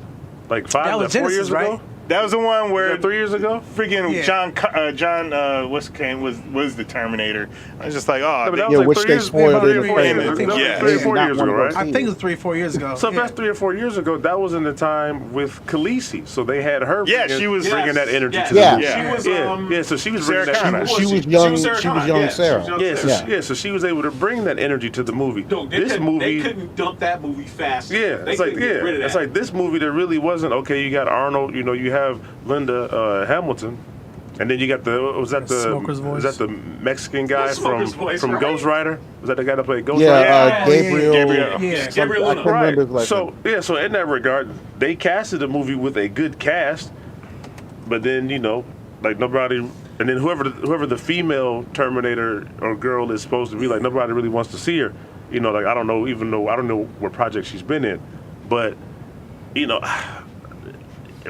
Like That was 4 Genesis, years right? ago? That was the one where 3 years ago? freaking Yeah. John was the Terminator. I was just like, oh, No, but that they- was like which 3 they years, spoiled 3 in or the 4 trailer. years ago. That was Yeah. 3 or 4 Not years one ago, of those right? I think it was 3 or 4 years ago. So if Yeah. that's 3 or 4 years ago, that was in the time with Khaleesi. So they had her Yeah, bringing, she was- bringing that energy Yes. to the Yeah. movie. She was, Yeah, so she was Sarah bringing that Connor. energy. She was young. Sarah She was Connor. young Yeah, Sarah. she was Yeah, young so, so she was able to bring that energy to the movie. Dude, This they movie, couldn't dump that movie fast. yeah, They it's like couldn't get rid of it's that. like this movie that really wasn't okay. You got Arnold, you have Linda Hamilton, and then you got Smoker's voice. is that the Mexican guy The Smoker's voice, right? Ghost Rider? Was that the guy that played Ghost Yeah, Rider? Yeah. Gabriel. Gabriel. Yeah. Gabriel I Luna. can't remember his last So name. so in that regard, they casted the movie with a good cast, but then like nobody, and then whoever the female Terminator or girl is supposed to be, like nobody really wants to see her. Like I don't know what project she's been in, but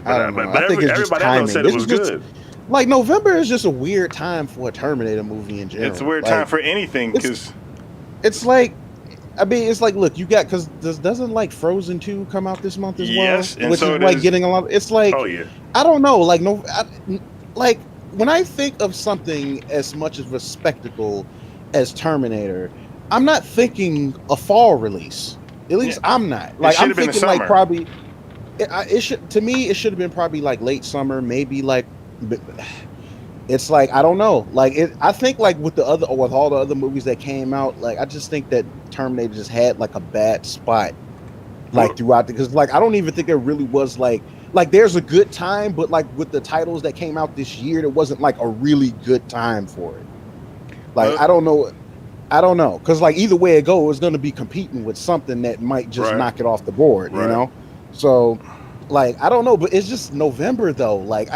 I don't know. But I think it's just everybody else timing. said it was good. Like November is just a weird time for a Terminator movie in general. It's a weird Like, time for anything because it's like, I mean, it's like, look, you got, because doesn't like Frozen 2 come out this month as well? Yes, and which so is like does- getting a lot. It's like, Oh yeah. I don't know, like like when I think of something as much of a spectacle as Terminator, I'm not thinking a fall release. At least I'm not. Like I'm should've been the thinking like summer. probably it should, to me it should have been probably like late summer, maybe like. It's like, I don't know, like I think like with all the other movies that came out, like I just think that Terminator just had like a bad spot like throughout, because like I don't even think there really was like there's a good time, but like with the titles that came out this year, there wasn't like a really good time for it. Like I don't know, because like either way it goes, it's going to be competing with something that might just knock it off the board, you know. So like I don't know, but it's just November though, like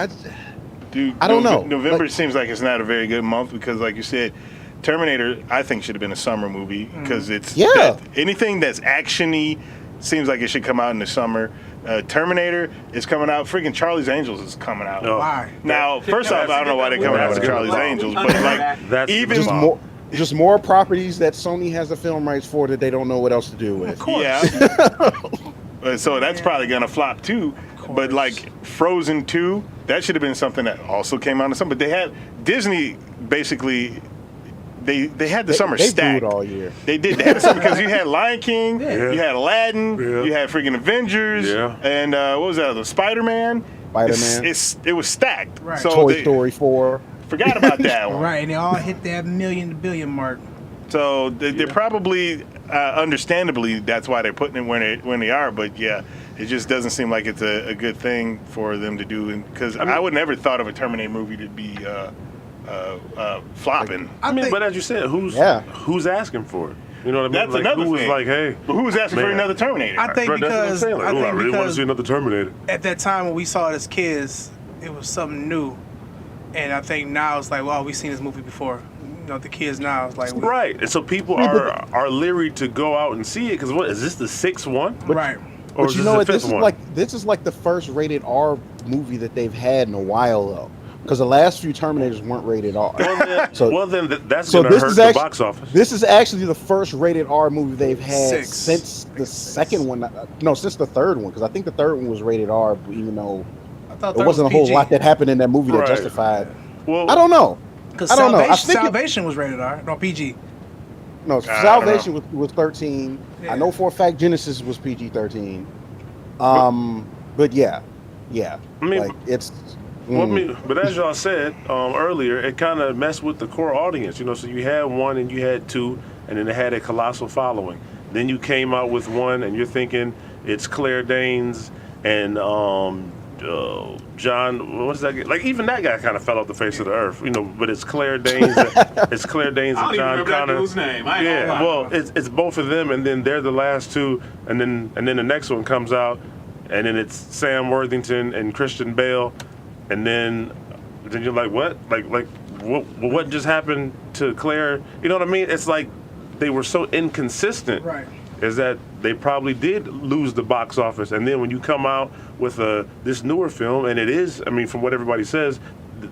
Dude, I don't know. November seems like it's not a very good month because, like you said, Terminator, I think should have been a summer movie because it's anything that's actiony seems like it should come out in the summer. Terminator is coming out. Freaking Charlie's Angels is coming out. Why? Now, first off, I don't know why they're coming out with Charlie's Angels, but like That's even just more properties that Sony has the film rights for that they don't know what else to do with. Of course. Yeah. So that's probably gonna flop too. But like Frozen 2, that should have been something that also came out in the summer. But they had Disney basically. They had the summer they stacked booed all year. They did. They had the summer because you had Lion King, you had Aladdin, Yeah. you had freaking Avengers, and what was that? The Spider-Man. It was stacked. Right. So Toy Story 4. Forgot about that one. Right, and they all hit that million to billion mark. So they're probably, understandably, that's why they're putting it when they are. But yeah, it just doesn't seem like it's a good thing for them to do. Because I would never thought of a Terminator movie to be flopping. But as you said, who's asking for it? You know what I mean? That's like, another who was thing. like, hey, But who was asking for another Terminator? I think Right, that's what I'm because saying. Like, I really want to see another Terminator. at that time when we saw it as kids, it was something new, and I think now it's like, well, we've seen this movie before. You know, the kids now it's like, Right, and so people are leery to go out and see it because what is this, the sixth one? right. Or But is you this know the what? fifth one? This is like the first rated R movie that they've had in a while though. Because the last few Terminators weren't rated R. That's so going to hurt is the box office. This is actually the first rated R movie they've had Six. since the second one. No, since the third one. Because I think the third one was rated R, even though I thought there wasn't a whole lot that happened in that movie that Right. justified. Well, I don't know. Because I don't know. I think Salvation was rated R, no PG. No, don't Salvation was 13. Yeah. I know for a fact Genesis was PG-13. But yeah. I mean, like it's. but as y'all said earlier, it kind of messed with the core audience. You know, so you had one and you had two, and then it had a colossal following. Then you came out with one, and you're thinking it's Claire Danes and John. What does that get? Like even that guy kind of fell off the face of the earth. You know, but it's Claire Danes. It's Claire Danes I and don't even John remember that Connor. dude's name. I ain't gonna lie. Well, it's both of them, and then they're the last two, and then the next one comes out, and then it's Sam Worthington and Christian Bale, and then you're like, what? Like what just happened to Claire? You know what I mean? It's like they were so inconsistent. Right. Is that they probably did lose the box office, and then when you come out with this newer film, and it is, I mean, from what everybody says,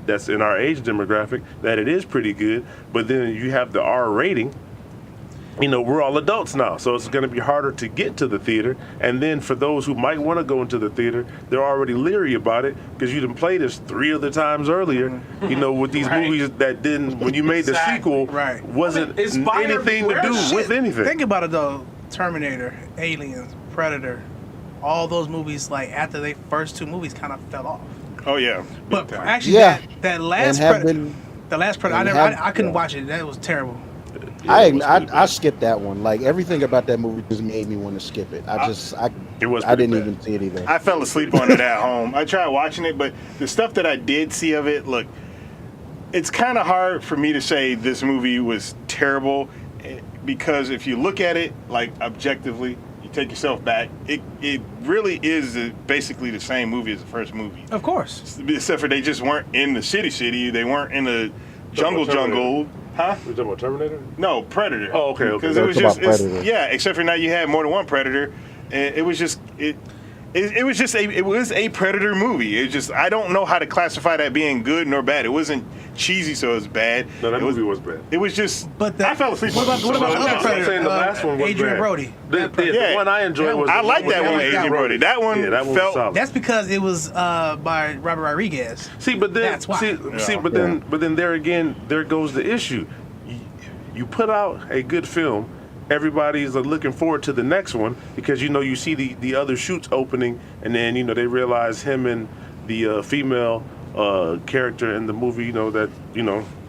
that's in our age demographic, that it is pretty good, but then you have the R rating. You know, we're all adults now, so it's going to be harder to get to the theater. And then for those who might want to go into the theater, they're already leery about it because you done played this 3 other times earlier. You know, with these Right. movies that didn't, when you made the Exactly. sequel, Right. wasn't It's buyer anything to beware. do Shit. with anything. Think about it though, Terminator, Aliens, Predator, all those movies, like after they first two movies kind of fell off. Oh yeah. But Big time. actually, Yeah. that last And have Predator, been- the last Predator, and I couldn't watch it. That was terrible. I skipped that one. Like everything about that movie just made me want to skip it. I It was I pretty didn't bad. even see it either. I fell asleep on it at home. I tried watching it, but the stuff that I did see of it, look, it's kind of hard for me to say this movie was terrible because if you look at it like objectively, you take yourself back, it really is basically the same movie as the first movie. Of course. Except for they just weren't in the city. They weren't in the jungle. Huh? You talking about Terminator? No, Predator. Oh, okay. Because it was That's just about Predator. except for now you had more than one Predator, and it was just It was just a Predator movie. It just I don't know how to classify that being good nor bad. It wasn't cheesy, so it was bad. No, that movie was bad. It was just. But I fell asleep. What about the other I'm Predator? saying the last one was Adrian bad. Brody. The one I enjoyed was. I like that one, was Adrian Brody. That one was felt. solid. That's because it was by Robert Rodriguez. See, but then That's why. but then there again, there goes the issue. You put out a good film, everybody's looking forward to the next one because you see the other shoots opening, and then they realize him and the female character in the movie, that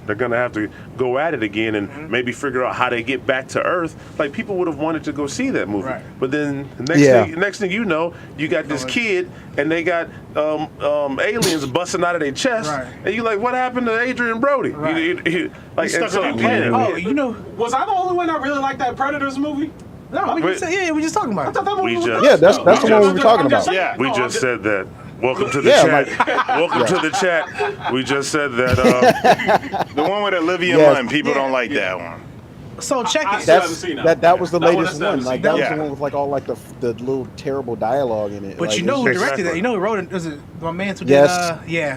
they're gonna have to go at it again and maybe figure out how they get back to Earth. Like people would have wanted to go see that movie, Right. but then the next thing you know, you got this kid and they got aliens busting out of their chest, Right. and you like, what happened to Adrian Brody? Right. Like, stuck and so, in that planet. Oh, Was I the only one that really liked that Predators movie? no, we just talking I about thought it. that movie We was just- good. Yeah, that's the one we were talking about. Yeah. we just said that. Welcome to the Yeah, chat. Welcome to the chat. We just said that. The one with Olivia Yes. Munn. People don't like that one. So check I it. still haven't seen That was the That one I latest still haven't one. Like seen. that was Yeah. the one with like all like the little terrible dialogue in it. But like, you know who it's just- directed that? You know who wrote it? Was it my man who did? Yes. Yeah.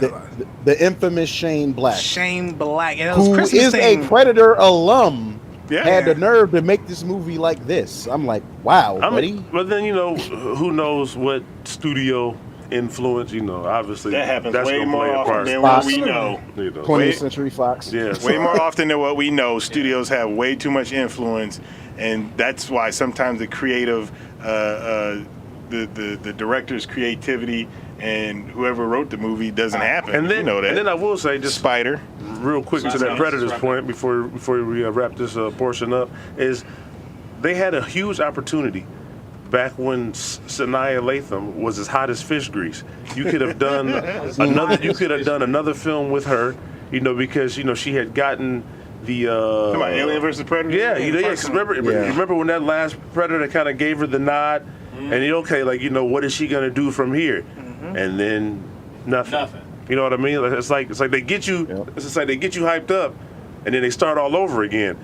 the infamous Shane Black, Shane Black. And it was who Christmas is thing. a Predator alum, Yeah. had the nerve to make this movie like this. I'm like, wow, buddy. but then who knows what studio influence? Obviously That happens that's way gonna more play a often part. than what Fox. we know. 20th Wait. Century Fox. Yes. Way more often than what we know. Studios have way too much influence, and that's why sometimes the creative, the director's creativity and whoever wrote the movie doesn't happen. And then, you know that. and then I will say, just Spider. real quick to that Predators point before we wrap this portion up, is they had a huge opportunity back when Sanaa Lathan was as hot as fish grease. You could have done another film with her, because she had gotten the Come on, Alien versus Predator. yeah, cause remember when that last Predator kind of gave her the nod, and what is she gonna do from here? And then nothing. Nothing. You know what I mean? It's like they get you. Yep. It's just like they get you hyped up, and then they start all over again.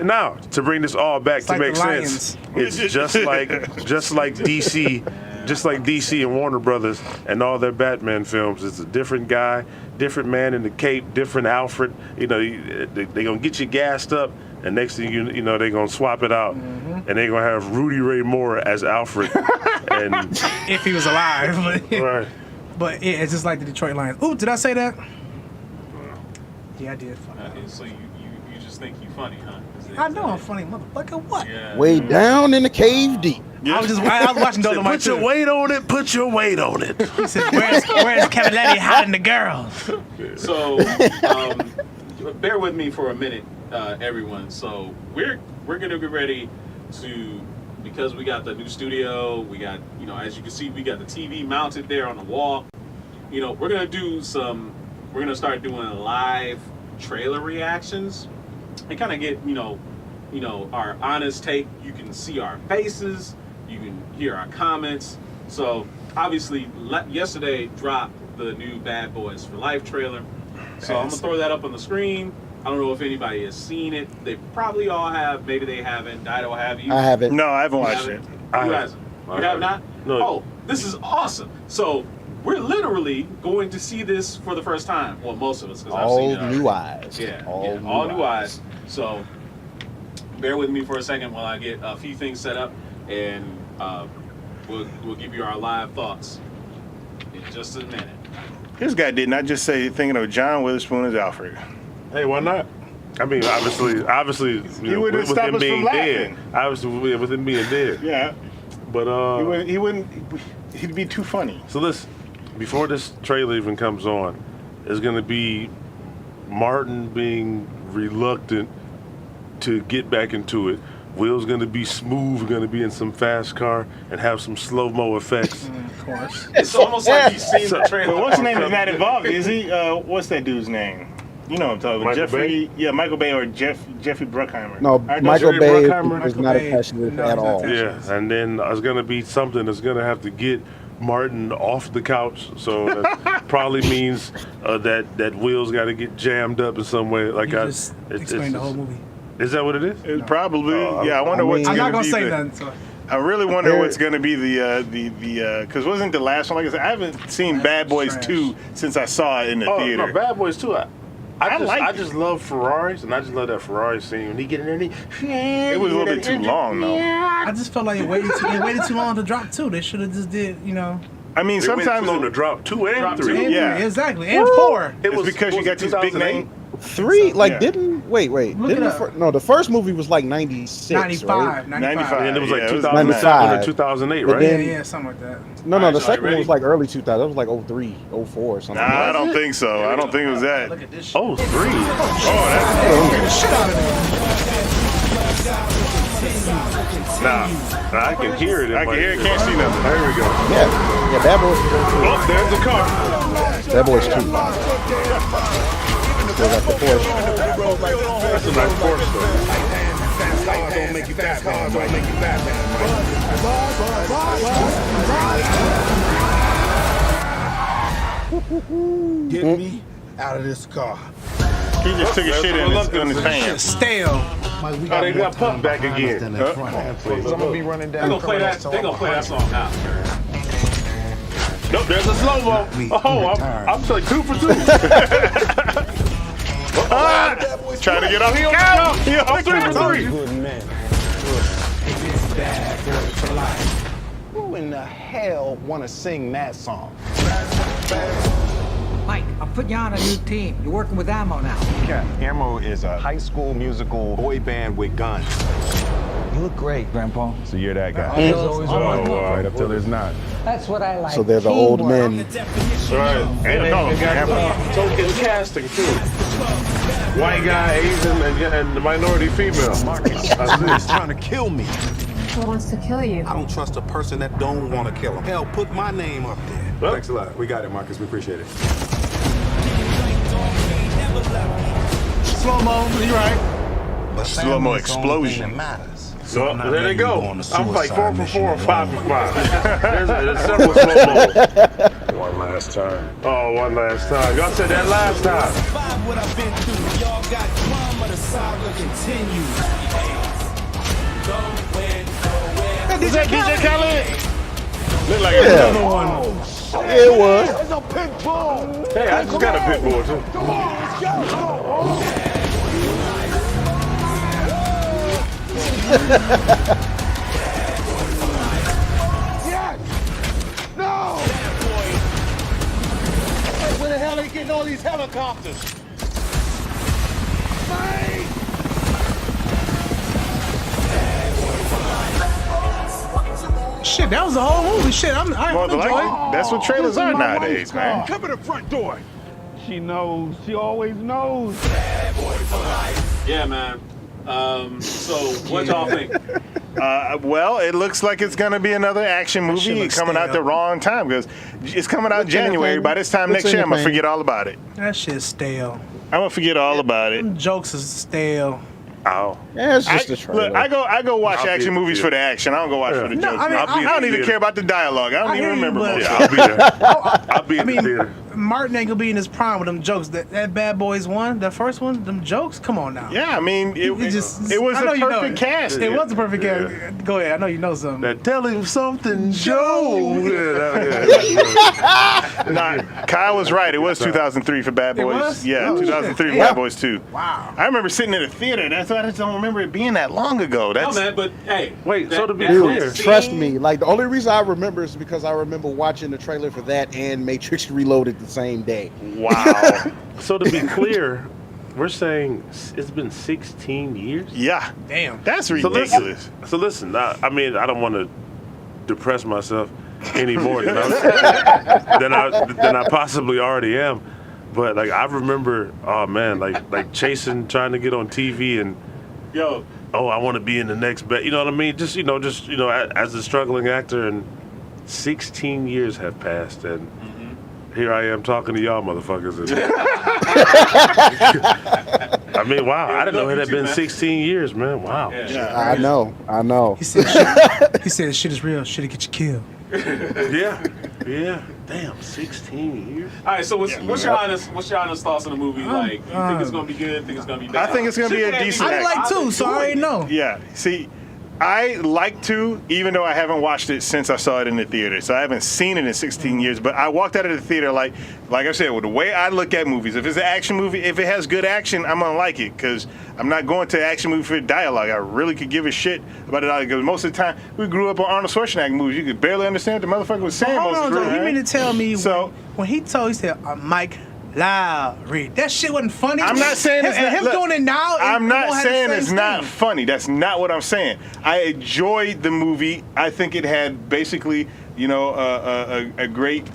Now to bring this all back to like make the sense, it's just like DC. Just like DC and Warner Brothers and all their Batman films, it's a different guy, different man in the cape, different Alfred. They're gonna get you gassed up, and next thing you know, they're gonna swap it out, and they're gonna have Rudy Ray Moore as Alfred. And If he was alive. right. But yeah, it's just like the Detroit Lions. Ooh, did I say that? Yeah, I did. So you just think you funny, huh? I know I'm funny, motherfucker. What? Yeah. Way down in the cave deep. I was watching Dolomite Put your too. weight on it. Put your weight on it. He said, where's Cavaletti hiding the girls? So, bear with me for a minute, everyone. So we're gonna get ready to, because we got the new studio. We got, as you can see, we got the TV mounted there on the wall. We're gonna start doing live trailer reactions and kind of get our honest take. You can see our faces. You can hear our comments. So obviously, yesterday dropped the new Bad Boys for Life trailer. So I'm gonna throw that up on the screen. I don't know if anybody has seen it. They probably all have. Maybe they haven't. Dido, have you? I haven't. No, I haven't You watched it. haven't? I You haven't. guys, you have not? No. Oh, this is awesome. So we're literally going to see this for the first time. Well, most of us, because I've All seen it already. new eyes. Yeah, all new eyes. So bear with me for a second while I get a few things set up, and we'll give you our live thoughts in just a minute. This guy did not just say thinking of John Witherspoon as Alfred. Hey, why not? I mean, obviously, He wouldn't stop him us being from dead. laughing. Obviously, with him being dead. Yeah. But He wouldn't. He'd be too funny. so listen, before this trailer even comes on, there's gonna be Martin being reluctant to get back into it. Will's gonna be smooth, gonna be in some fast car and have some slow-mo effects. Of course. It's almost like he's seen the trailer. But what's his name is not involved, is he? What's that dude's name? You know what I'm talking about. Michael Jeffrey. Yeah, Michael Bay or Jeffrey Bruckheimer. No, I know Michael Jeffrey Bay Bruckheimer. is Michael not Bay, attached to it no, at he's not all. attached. Yeah, and then there's gonna be something that's gonna have to get Martin off the couch. So that probably means that Will's got to get jammed up in some way. Like You just explained the whole movie. Is that what it is? Probably. Yeah, I wonder I what's mean- I'm gonna not gonna be say the- nothing. So I really wonder what's going to be the because wasn't the last one, like I said, I haven't seen Bad Boys 2 since I saw it in the theater. No, Bad Boys 2. I just love Ferraris, and I just love that Ferrari scene when he get in there. It was a little bit too long, though. I just felt like it waited too long to drop 2. They should have just did, I mean, sometimes on the drop 2 and 3. and Yeah. 3, exactly, and 4. It was because you got these big names. 3, like, Yeah. didn't wait. Look Didn't it up. the first movie was like 96, 95, right? 95. And it was like Yeah, it was 2007 95. or 2008, But right? then- Yeah, something like that. No, Alright, the so second ready? one was like early 2000. That was like 03, 04 or something. Nah, I don't think so. I don't think it was that. Look at this shit. Oh, 3. Oh, that's Get the shit out of Nah, I can hear it. in I my can hear it, ears. can't see nothing. There we go. Yeah, Bad Boys. Oh, there's the car. Bad Boys 2. Still got the Porsche. That's a nice Porsche, though. Don't make you Batman. Don't make you Batman. Get me out of this car. He just took a shit in his it. pants. Stale. Mike, we Oh, they got pumped back again. I'm gonna be running They're down. gonna play that. They're gonna play that song now. Nope, there's a slow mo. Oh, I'm like 2 for 2. Trying to get off the couch. I'm 3 for 3. Good man. Who in the hell wanna sing that song? Mike, I'm putting you on a new team. You're working with Ammo now. Yeah, Ammo is a high school musical boy band with guns. You look great, Grandpa. So you're that guy. Always Right up till there's not. That's what I like. So they're the old men. Right. And token casting, too. White guy, Asian, and the minority female. He's trying to kill me. Who wants to kill you? I don't trust a person that don't want to kill him. Hell, put my name up there. Well, Thanks a lot. We got it, Marcus. We appreciate it. Slow-mo, you're right. But Slow-mo family's the only thing explosion. that matters. so I'm not there they letting you go. on a I'm like suicide 4 for mission 4 or alone. 5 for 5. There's several slow mo. One last time. Oh, one last time. Y'all said that last time. Is that DJ Khaled? Look like another one. It was. Hey, I just got a pit bull, too. Where the hell are they getting all these helicopters? Shit, that was the whole movie. Shit, I'm Well, enjoying. that's what trailers are nowadays, man. Come to the front door. She knows. She always knows. Yeah, man. So what y'all think? Well, it looks like it's going to be another action shit movie looks coming out stale. the wrong time because it's coming out in January. By this time What's next year, I'm going to anything? forget all about it. That shit's stale. I'm going to forget all about it. Them jokes is stale. Oh. Yeah, it's just a trailer. Look, I go watch I'll be action there, movies too. for the action. I don't go watch for the No, jokes. I mean, I'll be I don't in even the care about the dialogue. I don't I even hear you, remember but- most Yeah, of it. I'll be there. I'll be in the theater. Martin ain't gonna be in his prime with them jokes. That Bad Boys one, that first one, them jokes. Come on now. Yeah, I mean, it was I know a you know perfect it. cast. It was a perfect cast. Go ahead. I know you know something. Now, tell him something, Joe. Nah, Kyle was right. It was 2003 for Bad It Boys. was? Yeah, Oh, 2003 shit. Bad Yeah. Boys 2. Wow. I remember sitting in the theater. That's why I just don't remember it being that long ago. No, That's man, but hey. Wait, so to be that clear- scene- Trust me, like the only reason I remember is because I remember watching the trailer for that and Matrix Reloaded the same day. wow. So to be clear, we're saying it's been 16 years? Yeah, Damn. that's So ridiculous. listen, I mean, I don't want to depress myself any more than I possibly already am. But like I remember, oh man, like chasing, trying to get on TV and Yo, oh, I want to be in the next bet. You know what I mean? Just as a struggling actor, and 16 years have passed, and here I am talking to y'all motherfuckers. I mean, wow, I didn't know it had been 16 years, man. Wow. I know. He said, he said, shit is real. Shit'll get you killed. Yeah. Damn, 16 years. all right. So what's your honest thoughts on the movie? Like, you think it's gonna be good? Think it's gonna be bad? I think it's gonna be a Should it decent be I act- like two, so I already know. Yeah. See, I like to, even though I haven't watched it since I saw it in the theater. So I haven't seen it in 16 years. But I walked out of the theater like I said, with the way I look at movies. If it's an action movie, if it has good action, I'm gonna like it because I'm not going to an action movie for dialogue. I really could give a shit about it because most of the time we grew up on Arnold Schwarzenegger movies. You could barely understand what the motherfucker was saying. Hold on, most of the though. You time. mean to tell me So when he said Mike Lowry, that shit wasn't funny? I'm not saying it's not. Him Look, doing it now. I'm not won't have the saying same it's not thing. funny. That's not what I'm saying. I enjoyed the movie. I think it had basically, a great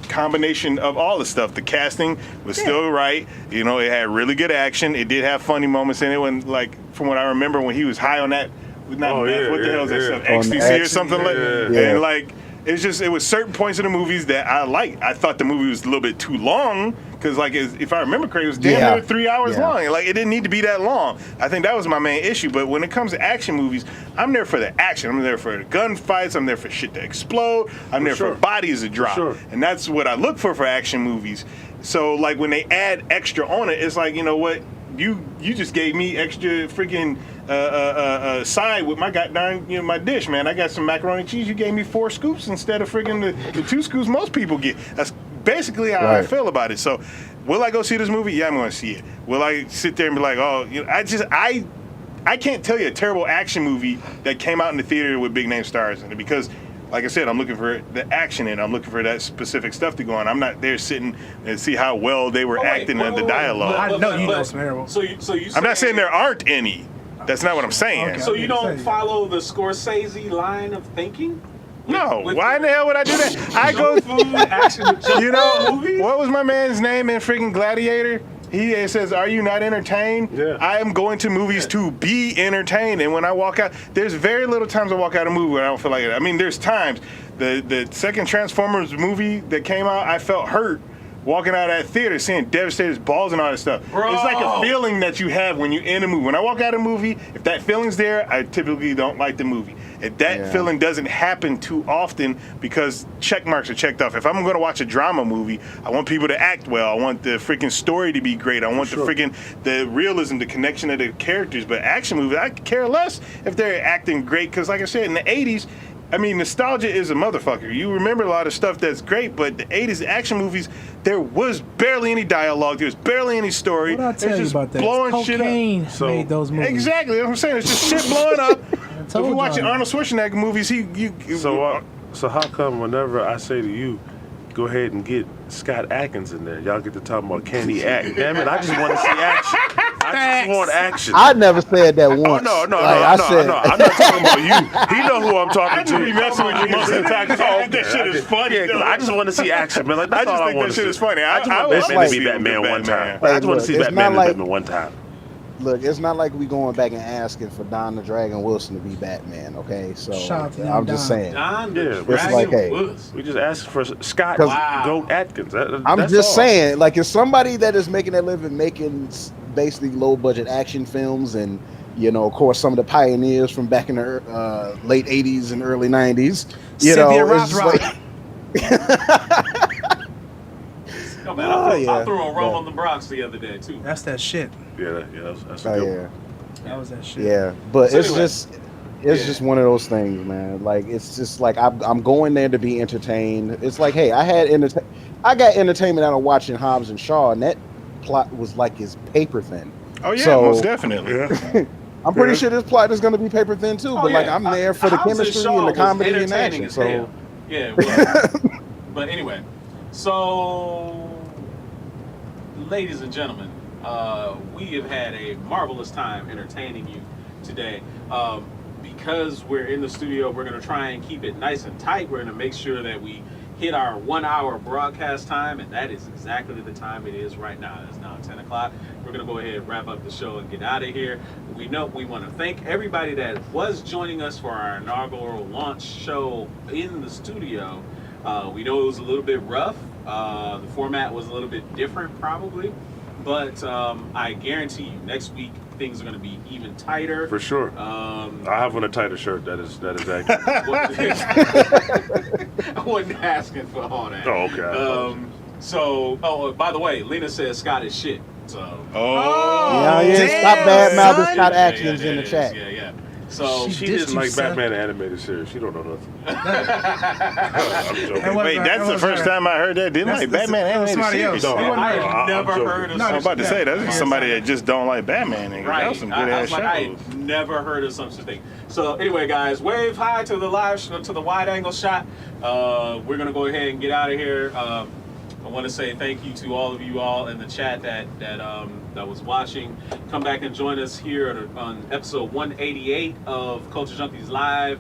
combination of all the stuff. The casting was still right. It had really good action. It did have funny moments in it when, like, from what I remember, when he was high on that, what the hell is that stuff? Ecstasy or something like that. And like, it was certain points in the movies that I liked. I thought the movie was a little bit too long because, like, if I remember correctly, it was damn near 3 hours long. Like, it didn't need to be that long. I think that was my main issue. But when it comes to action movies, I'm there for the action. I'm there for the gunfights. I'm there for shit to explode. I'm there for bodies to drop. And that's what I look for action movies. So, like, when they add extra on it, it's like, you know what? You just gave me extra freaking side with my goddamn my dish, man. I got some macaroni and cheese. You gave me 4 scoops instead of freaking the 2 scoops most people get. That's basically how I feel about it. So, will I go see this movie? Yeah, I'm going to see it. Will I sit there and be like, oh, I can't tell you a terrible action movie that came out in the theater with big name stars in it because, like I said, I'm looking for the action and I'm looking for that specific stuff to go on. I'm not there sitting and see how well they were acting in the dialogue. I know you know some terrible. So you I'm not saying there aren't any. That's not what I'm saying. Okay. So you don't follow the Scorsese line of thinking? No. Why in the hell would I do that? I go food, action, movies? What was my man's name in freaking Gladiator? He says, "Are you not entertained?" Yeah. I am going to movies to be entertained, and when I walk out, there's very little times I walk out of a movie where I don't feel like it. I mean, there's times. The second Transformers movie that came out, I felt hurt walking out of that theater, seeing Devastator's balls and all that stuff. Bro. It's like a feeling that you have when you're in a movie. When I walk out of a movie, if that feeling's there, I typically don't like the movie. If that feeling doesn't happen too often because check marks are checked off. If I'm going to watch a drama movie, I want people to act well. I want the freaking story to be great. I want the realism, the connection of the characters. But action movies, I care less if they're acting great because, like I said, in the 80s, I mean, nostalgia is a motherfucker. You remember a lot of stuff that's great, but the 80s action movies, there was barely any dialogue. There was barely any story. What did I tell you just about that? blowing shit up. Cocaine made those movies. Exactly. That's what I'm saying. It's just shit blowing up. If told you're watching y'all. Arnold Schwarzenegger movies, So how come whenever I say to you, go ahead and get Scott Adkins in there, y'all get to talk about can he act? Damn it, I just want to see action. I just want action. I never said that once. No, Like, I'm not talking about you. He know who I'm talking I to. just be messing with you most of the time because I think that shit is funny. Yeah, 'cause I just want to see action, man. Like, that's I just all think I want that to shit see. is funny. I just want would Batman like to be see Batman the one time. Batman. I just want to see It's Batman not to like- Batman one time. Look, it's not like we going back and asking for Don the Dragon Wilson to be Batman, okay? So Shout out to I'm Don. just saying. Don Yeah, the it's Dragon like, hey, Woods. We just asked for Scott Wow. Goat Atkins. I'm That's just all. saying, like, if somebody that is making their living making basically low budget action films, and of course, some of the pioneers from back in the late '80s and early '90s, Cynthia it's just Rothrock. Yo, man, Oh, I yeah. threw on Rome on the Bronx the other day too. That's that shit. Yeah, that's a Oh good yeah, one. That was that shit. yeah. But So it's anyway. just one of those things, man. Like, it's just like I'm going there to be entertained. It's like, hey, I got entertainment out of watching Hobbs and Shaw, and that plot was like as paper thin. Oh yeah, So- most definitely. I'm pretty sure this plot is going to be paper thin too. But like, I'm there for the Hobbs chemistry Shaw and the was comedy and entertaining action. as So hell. Yeah, it was. But anyway, so ladies and gentlemen, we have had a marvelous time entertaining you today. Because we're in the studio, we're going to try and keep it nice and tight. We're going to make sure that we hit our 1 hour broadcast time, and that is exactly the time it is right now. It's now 10 o'clock. We're going to go ahead and wrap up the show and get out of here. We want to thank everybody that was joining us for our inaugural launch show in the studio. We know it was a little bit rough. The format was a little bit different probably, but I guarantee you next week things are going to be even tighter. For sure. I have on a tighter shirt. That is accurate. I wasn't asking for all that. Oh, okay. So, by the way, Lena says Scott is shit. So. Oh, yeah, damn, stop bad mouthing son. Scott Yeah, Atkins yeah, in the yeah, chat. Yeah, yeah. So She dissed didn't you, like son. Batman the animated series. She don't know nothing. I'm joking. That was- Wait, that's the was first her. time I heard that. Didn't like That's- Batman that was animated somebody series. else. No, It wasn't I her. have I'm never joking. heard of No, I'm about to say that's Yeah, somebody sorry. that just don't like Batman. Nigga. That Right. was some good I ass was like, I shows. had never heard of such a thing. So anyway, guys, wave hi to the to the wide angle shot. We're gonna go ahead and get out of here. I want to say thank you to all of you all in the chat that was watching. Come back and join us here on episode 188 of Culture Junkies Live,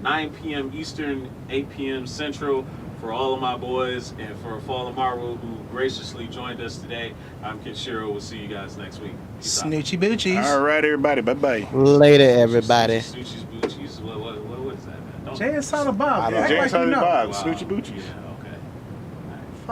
9 p.m. Eastern, 8 p.m. Central. For all of my boys and for Fallen Marvel who graciously joined us today, I'm Kenshiro. We'll see you guys next week. Peace out. Snoochie boochies. All right, everybody. Bye bye. Later, everybody. Snoochies, boochies. What is that, man? Don't- Jay and Silent Bob. I don't Act James like you Hardy know. Bob, Wow. Snoochie Boochies. Yeah,